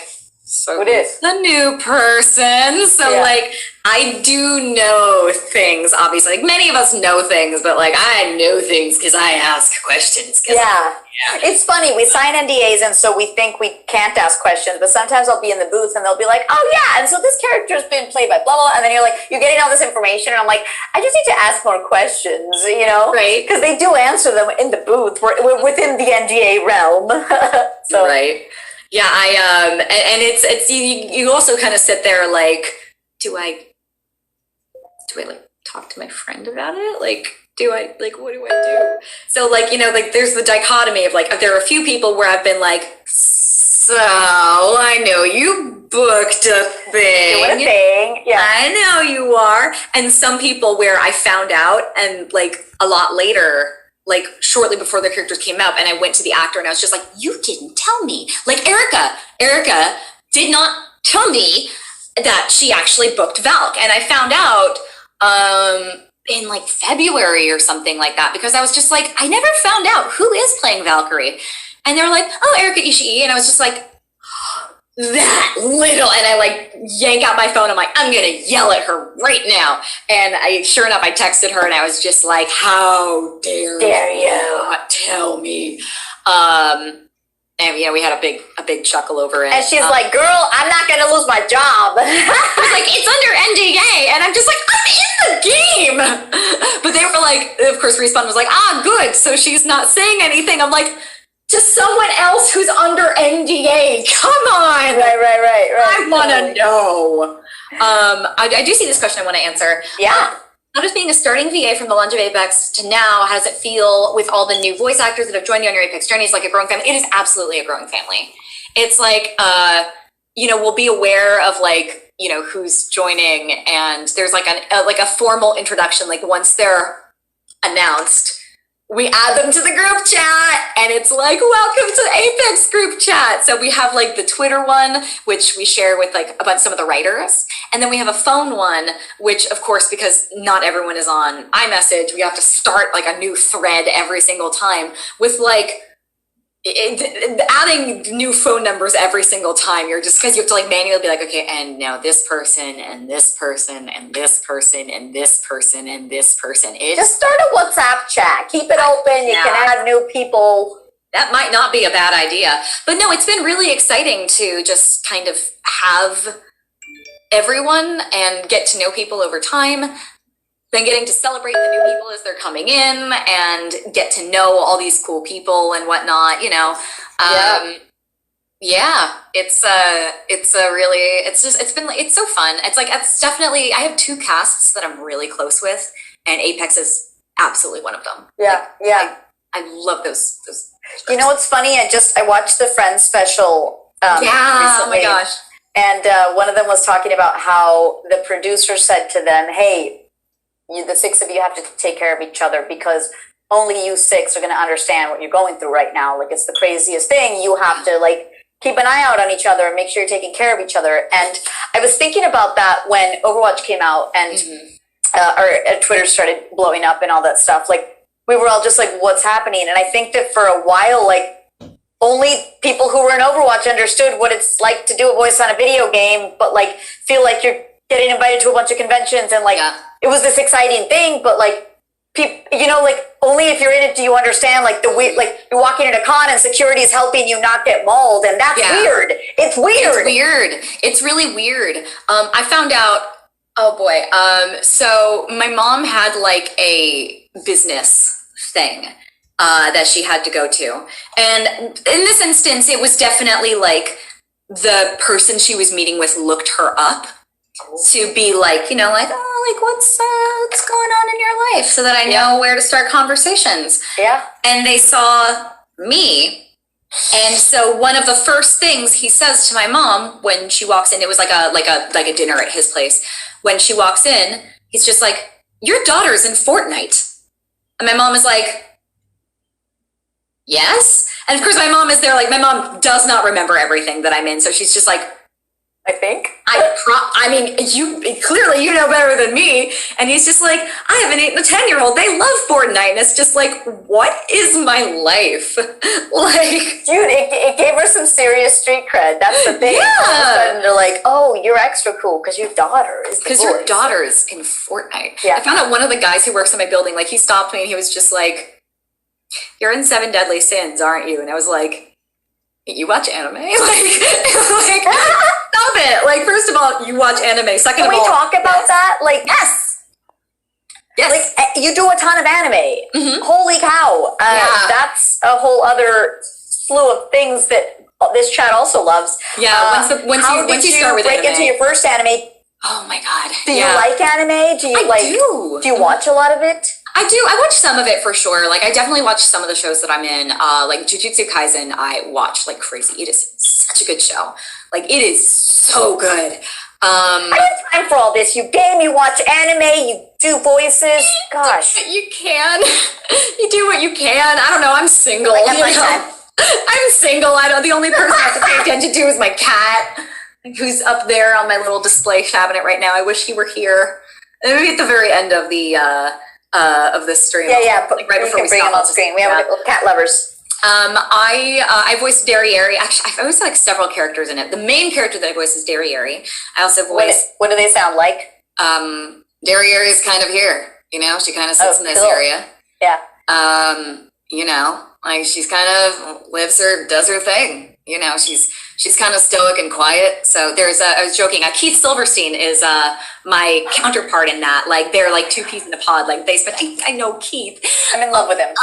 So Who dis? the new person. So Yeah. like I do know things, obviously. Like many of us know things, but like I know things because I ask questions. Yeah. It's funny. We sign NDAs, and so we think we can't ask questions. But sometimes I'll be in the booth, and they'll be like, "Oh yeah," and so this character's been played by blah blah, and then you're getting all this information, and I'm like, I just need to ask more questions, Right. Because they do answer them in the booth. We're within the NDA realm. So Right. Yeah, and it's you also kind of sit there like, do I like talk to my friend about it? Like, what do I do? So like, like there's the dichotomy of like, there are a few people where I've been like, so I know you booked a thing. doing a thing. Yeah. I know you are. And some people where I found out and like a lot later, like shortly before their characters came out, and I went to the actor and I was just like, you didn't tell me. Like Erica did not tell me that she actually booked Valk. And I found out in like February or something like that, because I was just like, I never found out who is playing Valkyrie. And they were like, oh, Erica Ishii. And I was just like, that little, and I like yank out my phone. I'm like, I'm gonna yell at her right now. And sure enough, I texted her and I was just like, how dare you not tell me? And we had a big chuckle over it. And she's like, girl, I'm not going to lose my job. I was like, it's under NDA. And I'm just like, I'm in the game. But they were like, of course, Respawn was like, good. So she's not saying anything. I'm like, to someone else who's under NDA. Come on. Right. I want to know. I do see this question I want to answer. Yeah. How does being a starting VA from the launch of Apex to now, how does it feel with all the new voice actors that have joined you on your Apex journey? It's like a growing family. It is absolutely a growing family. It's like, we'll be aware of like, who's joining, and there's like a formal introduction. Like once they're announced, we add them to the group chat, and it's like, welcome to Apex group chat. So we have like the Twitter one, which we share with like some of the writers. And then we have a phone one, which of course, because not everyone is on iMessage, we have to start like a new thread every single time with like, adding new phone numbers every single time. You're just, because you have to like manually be like, okay, and now this person and this person and this person and this person and this person. Just start a WhatsApp chat. Keep it open. You can add new people. That might not be a bad idea. But no, it's been really exciting to just kind of have everyone and get to know people over time. Then getting to celebrate the new people as they're coming in and get to know all these cool people and whatnot, it's so fun. It's definitely, I have two casts that I'm really close with, and Apex is absolutely one of them. Yeah. I love those. You know what's funny? I watched the Friends special recently. Oh my gosh. And one of them was talking about how the producer said to them, hey, the six of you have to take care of each other, because only you six are going to understand what you're going through right now. Like, it's the craziest thing. You have to like keep an eye out on each other and make sure you're taking care of each other. And I was thinking about that when Overwatch came out and our Twitter started blowing up and all that stuff. Like, we were all just like, what's happening? And I think that for a while, like, only people who were in Overwatch understood what it's like to do a voice on a video game, but like feel like you're getting invited to a bunch of conventions and like it was this exciting thing, but like people, like only if you're in it do you understand like like you're walking in a con and security is helping you not get mauled, and that's weird. It's weird. It's really weird. I found out. Oh boy. So my mom had like a business thing that she had to go to, and in this instance, it was definitely like the person she was meeting with looked her up to be like, what's going on in your life, so that I know where to start conversations. Yeah. And they saw me, and so one of the first things he says to my mom when she walks in, it was like a dinner at his place. When she walks in, he's just like, "Your daughter's in Fortnite," and my mom is like, "Yes." And of course, my mom is there. Like, my mom does not remember everything that I'm in, so she's just like, I think. I mean, you know better than me. And he's just like, I have an 8 and a 10-year-old. They love Fortnite. And it's just like, what is my life? Like, dude, it gave her some serious street cred. That's the thing. Yeah. All of a sudden they're like, oh, you're extra cool because your daughter is. Because your daughter's in Fortnite. Yeah. I found out one of the guys who works in my building, like, he stopped me and he was just like, you're in 7 Deadly Sins, aren't you? And I was like, you watch anime? Like, stop it. Like, first of all, you watch anime. Second Can of all, we talk about that? Like, yes. Like, you do a ton of anime. Mm-hmm. Holy cow. Yeah. That's a whole other slew of things that this chat also loves. Yeah, once you start with break anime. into your first anime? Oh my god. Do you like anime? Do you do you watch a lot of it? I do. I watch some of it for sure. Like, I definitely watch some of the shows that I'm in. Like Jujutsu Kaisen, I watch like crazy. It is such a good show. Like, it is so good. I don't have time for all this. You game, you watch anime, you do voices. Gosh. You can. You do what you can. I don't know. I'm single. Like at my time. I'm single. The only person I have to pay attention to is my cat, who's up there on my little display cabinet right now. I wish he were here. Maybe at the very end of this stream. Yeah. Like right before we bring stop, him on screen. We have cat lovers. I voiced Derriere. Actually, I've voiced like several characters in it. The main character that I voice is Derriere. I also voice. What do they sound like? Derriere is kind of here. You know, she kind of sits in this area. Yeah. You know, like, she's kind of does her thing. You know, she's kind of stoic and quiet. So I was joking, Keith Silverstein is my counterpart in that. Like, they're like two peas in a pod. Like, I know Keith. I'm in love with him.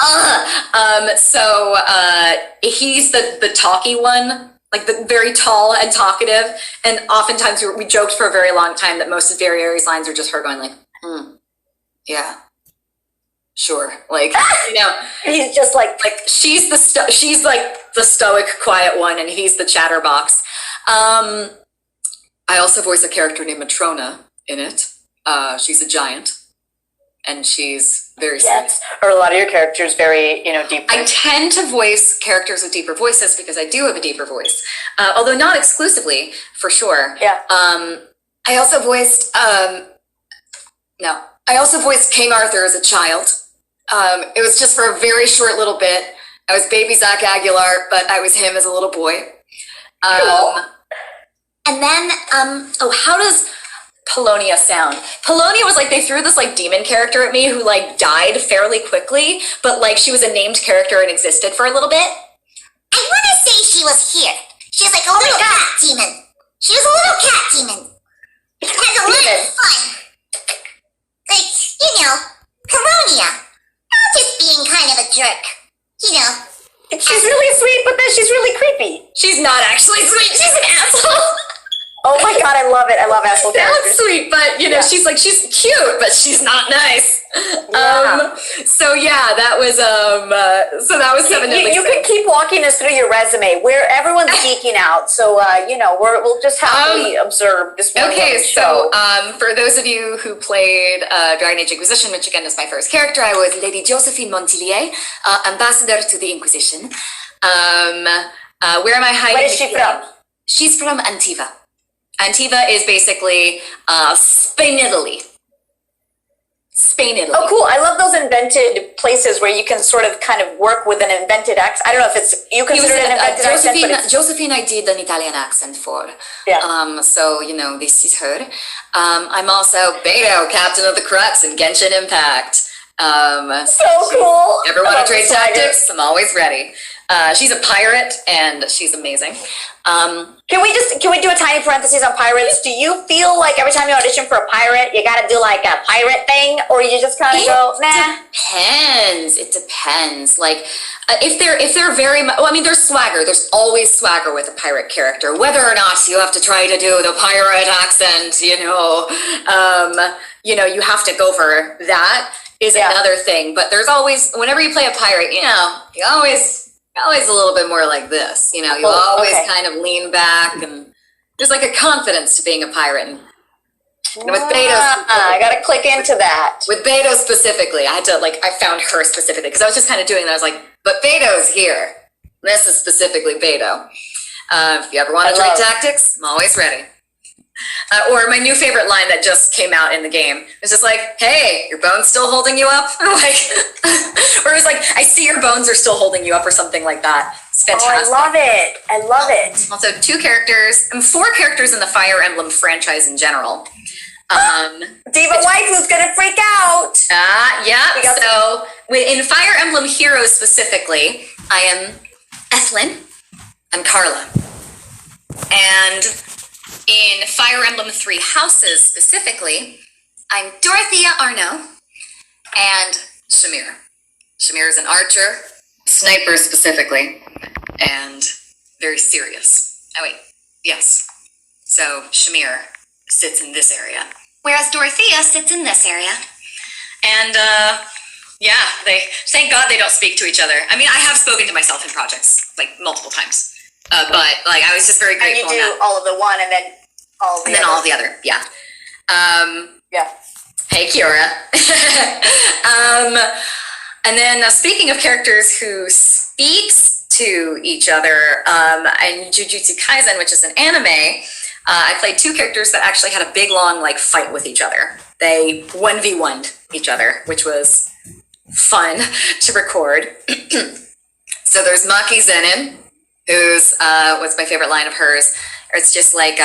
So he's the talky one, like the very tall and talkative. And oftentimes we joked for a very long time that most of Derriere's lines are just her going like, yeah. Sure, like, you know, he's just like she's like the stoic, quiet one, and he's the chatterbox. I also voice a character named Matrona in it. She's a giant, and she's very serious. Or a lot of your characters very, deep. I tend to voice characters with deeper voices because I do have a deeper voice, although not exclusively, for sure. Yeah. I also voiced King Arthur as a child. It was just for a very short little bit. I was baby Zach Aguilar, but I was him as a little boy. Cool. And then, how does Polonia sound? Polonia was like, they threw this like demon character at me who like died fairly quickly, but like she was a named character and existed for a little bit. I want to say she was here. She was like a little cat demon. She was a little cat demon. It has a lot of fun. Like, Polonia. Not just being kind of a jerk. She's really sweet, but then she's really creepy. She's not actually sweet. She's an asshole. Oh my god, I love it. I love asshole characters. Sounds sweet, but she's cute, but she's not nice. Yeah. So yeah, that was 7 Deadly Sins. You can keep walking us through your resume where everyone's geeking out. So we'll just happily observe this one. Okay, show. so for those of you who played Dragon Age Inquisition, which again is my first character, I was Lady Josephine Montillier, ambassador to the Inquisition. Where am I hiding? Where is she from? She's from Antiva. Antiva is basically Spain, Italy. Oh, cool. I love those invented places where you can sort of kind of work with an invented accent. I don't know if it's, you consider it an invented accent, but it's... Josephine, I did an Italian accent for. Yeah. So, this is her. I'm also Beto, Captain of the Crux in Genshin Impact. So cool. Ever want to trade tactics? I'm always ready. She's a pirate, and she's amazing. Can we do a tiny parenthesis on pirates? Do you feel like every time you audition for a pirate, you gotta do like a pirate thing, or you just kind of go, nah? It depends. Like, if they're very, there's swagger. There's always swagger with a pirate character, whether or not you have to try to do the pirate accent. You have to go for that. Is another thing, but there's always, whenever you play a pirate, you always a little bit more like this, you always kind of lean back, and there's like a confidence to being a pirate. And with Beto, I gotta click into that. With Beto specifically, I found her specifically, because I was just kind of doing that. I was like, but Beto's here. This is specifically Beto. If you ever want to trade tactics, I'm always ready. Or my new favorite line that just came out in the game. It's just like, hey, your bone's still holding you up? Like, or it was like, I see your bones are still holding you up or something like that. It's fantastic. Oh, I love it. I love it. Also, 2 characters, 4 characters in the Fire Emblem franchise in general. Diva Waifu's gonna freak out. Yeah. So in Fire Emblem Heroes specifically, I am Ethlyn. I'm Carla. And in Fire Emblem 3 Houses specifically, I'm Dorothea Arno and Shamir. Shamir is an archer, sniper specifically, and very serious. Oh wait, yes. So Shamir sits in this area, whereas Dorothea sits in this area. And yeah, thank God they don't speak to each other. I mean, I have spoken to myself in projects like multiple times. But like I was just very grateful. And you do all of the one and then all of the all of the other. Yeah. Yeah. Hey, Kiora. And then speaking of characters who speaks to each other, in Jujutsu Kaisen, which is an anime, I played 2 characters that actually had a big, long, like, fight with each other. They 1v1'd each other, which was fun to record. So there's Maki Zenin, who's, what's my favorite line of hers? It's just like,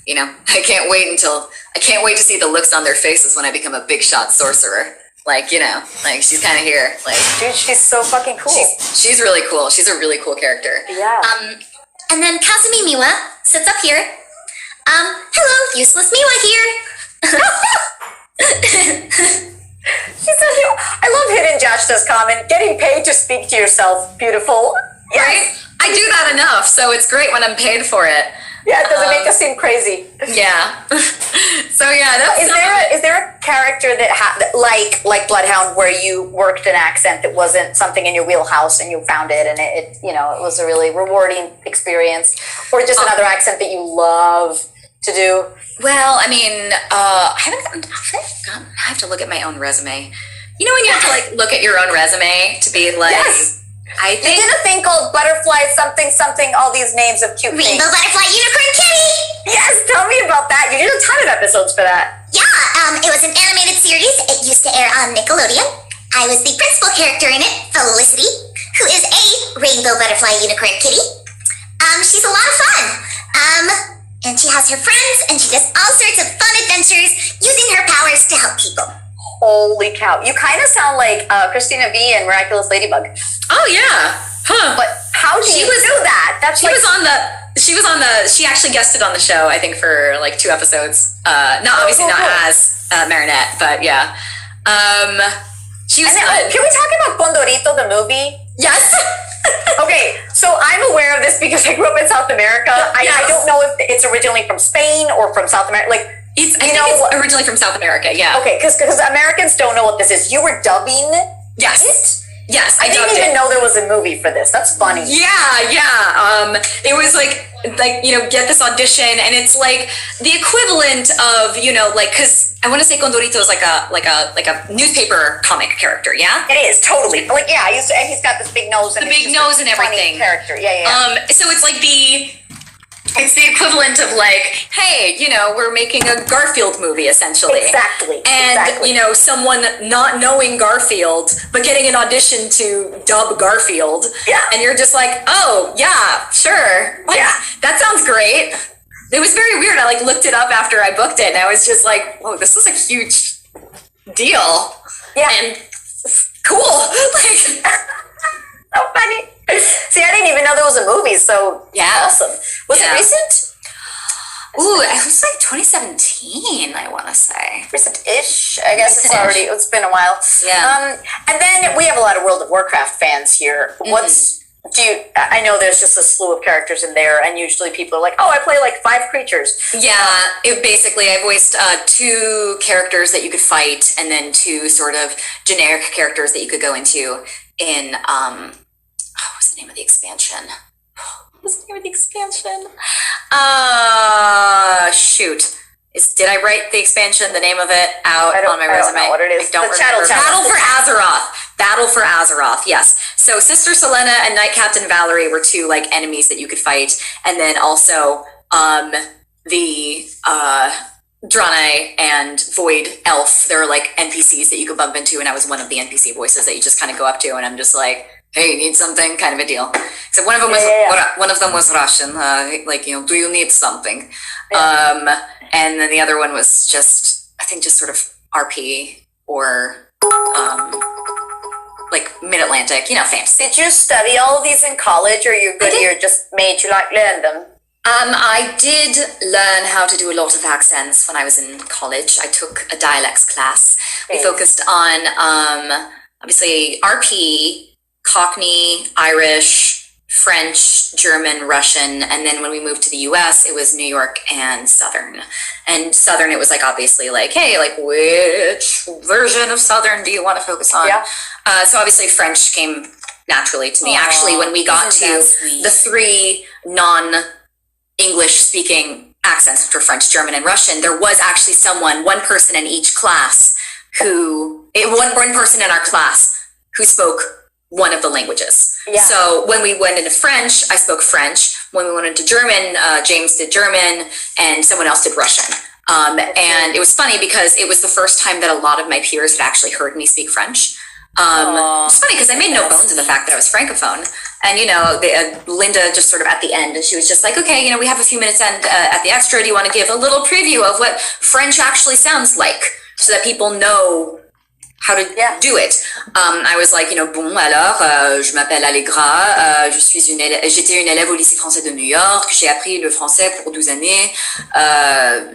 you know, I can't wait to see the looks on their faces when I become a big shot sorcerer. Like, you know, like she's kind of here. Like, dude, she's so fucking cool. She's really cool. She's a really cool character. Yeah. And then Kazumi Miwa sits up here. Hello, useless Miwa here. She's so cute. I love Hidden Jashta's comment. Getting paid to speak to yourself. Beautiful. Yes. Right? I do that enough, so it's great when I'm paid for it. Yeah, it doesn't make us seem crazy. Yeah. So yeah, that's is there a character that like Bloodhound where you worked an accent that wasn't something in your wheelhouse and you found it and it you know it was a really rewarding experience, or just another accent that you love to do? Well, I mean, I have to look at my own resume. You know when you have to like look at your own resume to be like. Yes. I think you did a thing called Butterfly something, all these names of cute things. Rainbow Butterfly Unicorn Kitty! Yes, tell me about that. You did a ton of episodes for that. Yeah, it was an animated series. It used to air on Nickelodeon. I was the principal character in it, Felicity, who is a Rainbow Butterfly Unicorn Kitty. She's a lot of fun. And she has her friends, and she does all sorts of fun adventures using her powers to help people. Holy cow. You kind of sound like Christina V and Miraculous Ladybug. Oh, yeah. Huh. But how do you do that? She actually guested on the show, I think, for like 2 episodes. Not as Marinette, but yeah. She was can we talk about Condorito, the movie? Yes. Okay, so I'm aware of this because I grew up in South America. I don't know if it's originally from Spain or from South America. Like, I think it's originally from South America, yeah. Okay, because Americans don't know what this is. You were dubbing it? Yes, I didn't even know there was a movie for this. That's funny. Yeah. It was like you know, get this audition, and it's like the equivalent of, you know, like, because I want to say Condorito is like a newspaper comic character. Yeah, it is totally. Like, yeah, and he's got this big nose and everything. Character, yeah. So it's like it's the equivalent of like, hey, you know, we're making a Garfield movie, essentially. Exactly. And, you know, someone not knowing Garfield, but getting an audition to dub Garfield. Yeah. And you're just like, oh, yeah, sure. Like, yeah. That sounds great. It was very weird. I, like, looked it up after I booked it, and I was just like, whoa, this is a huge deal. Yeah. And cool. Like, so funny. See, I didn't even know there was a movie, so yeah. Awesome. Was it recent? Ooh, it was like 2017, I want to say. Recent-ish. I guess it's been a while. Yeah. And then we have a lot of World of Warcraft fans here. Mm-hmm. I know there's just a slew of characters in there, and usually people are like, oh, I play like 5 creatures. Yeah, I've voiced 2 characters that you could fight, and then 2 sort of generic characters that you could go into in, what's the name of the expansion? Shoot. Did I write the expansion, the name of it, out on my resume? I don't know what it is. I don't remember. Battle for Azeroth, yes. So Sister Selena and Knight Captain Valerie were 2 like enemies that you could fight, and then also the Draenei and Void Elf. There are like NPCs that you could bump into, and I was one of the NPC voices that you just kind of go up to, and I'm just like, "Hey, need something?" kind of a deal. So one of them was Russian, like, you know, do you need something? And then the other one was just, I think, just sort of RP or like Mid-Atlantic, you know, fantasy. Did you study all of these in college, or you're good? You're just made to like learn them. I did learn how to do a lot of accents when I was in college. I took a dialects class. We focused on obviously RP, Cockney, Irish, French, German, Russian, and then when we moved to the US, it was New York and Southern. And Southern, it was like obviously like, hey, like which version of Southern do you want to focus on? Yeah. So obviously French came naturally to me. Actually, when we got to the three non-English speaking accents, which were French, German, and Russian, there was actually one person in each class one person in our class who spoke one of the languages. Yeah. So when we went into French, I spoke French. When we went into German, James did German, and someone else did Russian. And it was funny because it was the first time that a lot of my peers had actually heard me speak French. It's funny because I made no bones of the fact that I was Francophone. And, you know, Linda just sort of at the end, and she was just like, okay, you know, we have a few minutes at the extra. Do you want to give a little preview of what French actually sounds like so that people know how to do it? I was like, you know, bon, alors, je m'appelle Allegra, j'étais une élève au lycée français de New York, j'ai appris le français pour 12 années,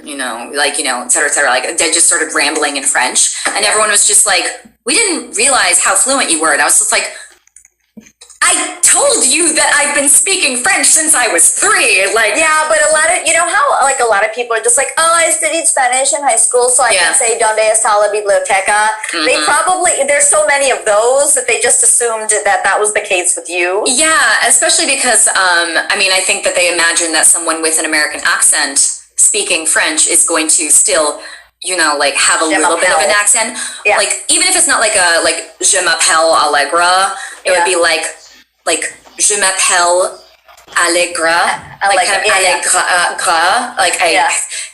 you know, et cetera, like, they just started rambling in French, and everyone was just like, we didn't realize how fluent you were, and I was just like, I told you that I've been speaking French since I was 3. Like, yeah, but a lot of, you know how like a lot of people are just like, oh, I studied Spanish in high school, so I can say donde está la biblioteca. They probably, there's so many of those that they just assumed that was the case with you. Yeah, especially because, I mean, I think that they imagine that someone with an American accent speaking French is going to still, you know, like have a little bit of an accent. Yeah. Like, even if it's not like je m'appelle Allegra, it would be like je m'appelle Allegra, like kind of Allegra, like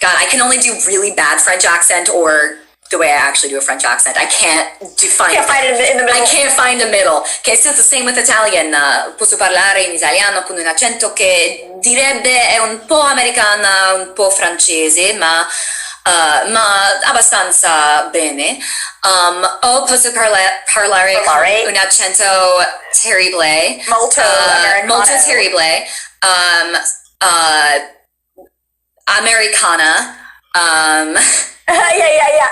God, I can only do really bad French accent or the way I actually do a French accent. I can't find it in the middle. I can't find a middle. Okay, it's the same with Italian. Posso parlare in italiano con un accento che direbbe è un po' americana, un po' francese, ma abbastanza bene. O posso parlare con un accento terribile. Molto terribile. Americana. Yeah.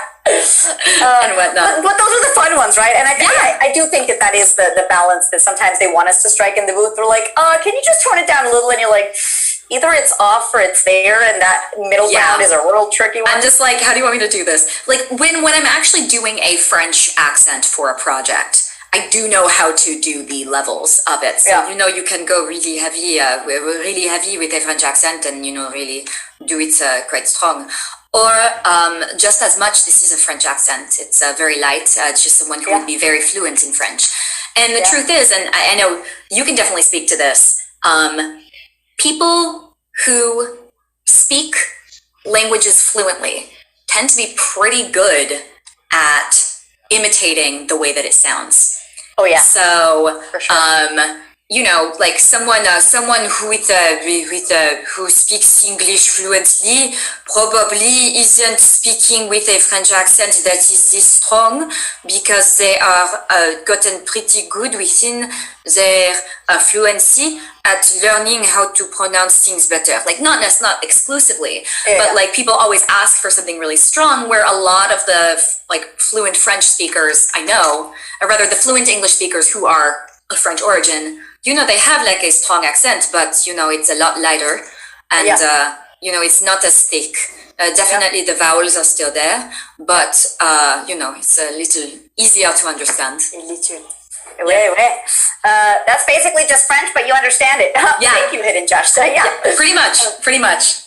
And whatnot. But those are the fun ones, right? And I do think that is the balance that sometimes they want us to strike in the booth. They're like, can you just tone it down a little? And you're like, either it's off or it's there, and that middle ground is a real tricky one. I'm just like, how do you want me to do this? Like, when I'm actually doing a French accent for a project, I do know how to do the levels of it. So, you know, you can go really heavy with a French accent and, you know, really do it quite strong. Or just as much, this is a French accent. It's very light. It's just someone who would be very fluent in French. And the truth is, and I know you can definitely speak to this, people who speak languages fluently tend to be pretty good at imitating the way that it sounds. Oh yeah. So, for sure. You know, like someone who speaks English fluently probably isn't speaking with a French accent that is this strong because they are gotten pretty good within their fluency at learning how to pronounce things better. Like not exclusively, but like people always ask for something really strong. Where a lot of the like fluent French speakers I know, or rather the fluent English speakers who are of French origin, you know, they have like a strong accent, but you know, it's a lot lighter, and you know, it's not as thick. Definitely the vowels are still there, but you know, it's a little easier to understand. That's basically just French, but you understand it. Thank you, Hidden Josh. Pretty much.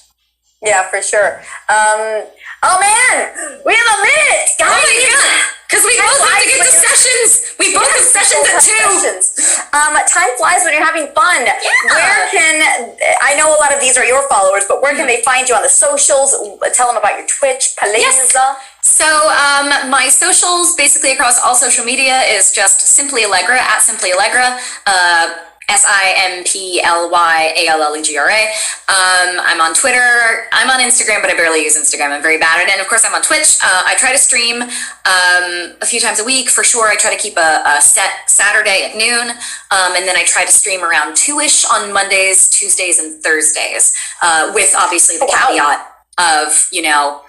Yeah, for sure. Oh man, we have a minute, guys. Oh my God. Because we both have to get to sessions. We both have sessions at 2. Time flies when you're having fun. Where can, I know a lot of these are your followers, but where can they find you on the socials? Tell them about your Twitch, Paleza. Yes. So my socials, basically across all social media, is just Simply Allegra, at Simply Allegra. SimplyAllegra. I'm on Twitter. I'm on Instagram, but I barely use Instagram. I'm very bad at it. And of course, I'm on Twitch. I try to stream a few times a week for sure. I try to keep a set Saturday at noon. And then I try to stream around 2-ish on Mondays, Tuesdays, and Thursdays, with obviously the caveat of, you know,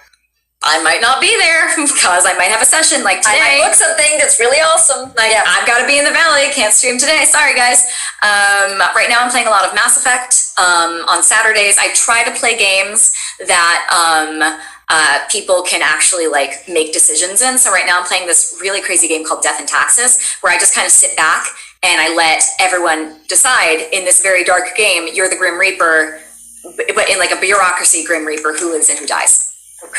I might not be there because I might have a session like today. I might book something that's really awesome. Like, I've got to be in the Valley. Can't stream today. Sorry, guys. Right now I'm playing a lot of Mass Effect. On Saturdays, I try to play games that people can actually like make decisions in. So right now I'm playing this really crazy game called Death and Taxes, where I just kind of sit back and I let everyone decide in this very dark game. You're the Grim Reaper, but in like a bureaucracy Grim Reaper, who lives and who dies.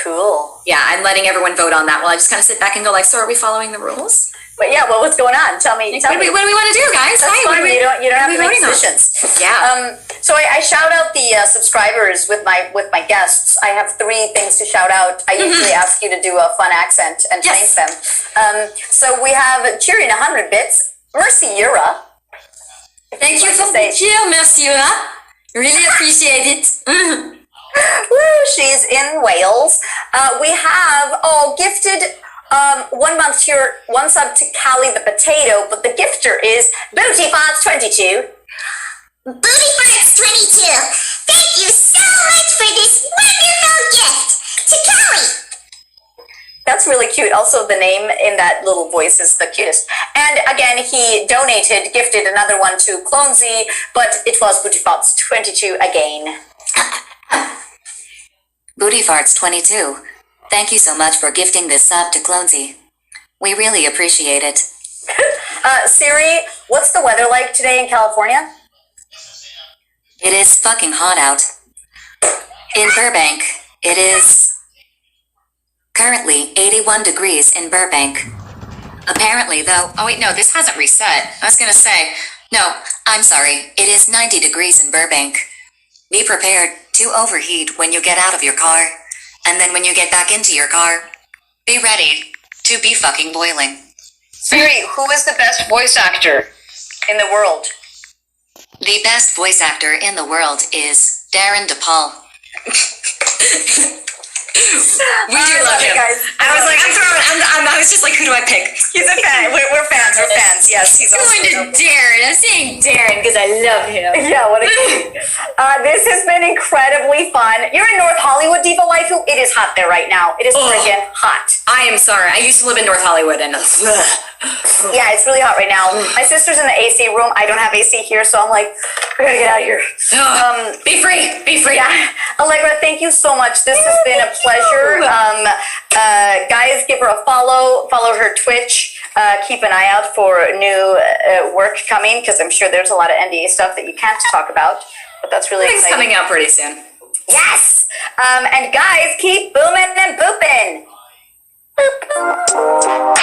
Cool. Yeah, I'm letting everyone vote on that. Well, I just kind of sit back and go like, so are we following the rules? But yeah, well, what's going on? Tell me. What do we want to do, guys? That's fine. You don't have to make decisions. Yeah. So I shout out the subscribers with my guests. I have 3 things to shout out. I usually ask you to do a fun accent and thank them. So we have Cheering 100 bits, Mercy Yura. Thank you for being here, Mercy Yura. Really appreciate it. Woo, she's in Wales. We have gifted 1 month tier, 1 sub to Callie the Potato, but the gifter is BootyFox22. BootyFox22, thank you so much for this wonderful gift to Kelly. That's really cute. Also, the name in that little voice is the cutest. And again, he donated, gifted another one to Clonesy, but it was BootyFox22 again. BootyFarts22, thank you so much for gifting this sub to Clonesy. We really appreciate it. Siri, what's the weather like today in California? It is fucking hot out. In Burbank, it is currently 81 degrees in Burbank. Apparently, though... Oh, wait, no, this hasn't reset. I was going to say, No, I'm sorry. It is 90 degrees in Burbank. Be prepared to overheat when you get out of your car. And then when you get back into your car, be ready to be fucking boiling. Siri, who is the best voice actor in the world? The best voice actor in the world is Darren DePaul. we do love him. Guys. I was like, I was just like, who do I pick? He's a fan. We're fans. We're fans. Yes, he's Going to Darren. I'm saying Darren because I love him. Yeah, what a kid. This has been incredibly fun. You're in North Hollywood, Diva Waifu. It is hot there right now. It is friggin' hot. I am sorry. I used to live in North Hollywood and yeah, it's really hot right now. My sister's in the AC room. I don't have AC here, so I'm like, we gotta get out of here. Be free. Be free. Yeah. Allegra, thank you so much. This has been a pleasure. Guys, give her a follow. Follow her Twitch. Keep an eye out for new work coming, because I'm sure there's a lot of NDA stuff that you can't talk about. But that's really Things exciting. coming out pretty soon. Yes! And guys, keep booming and booping. Boop.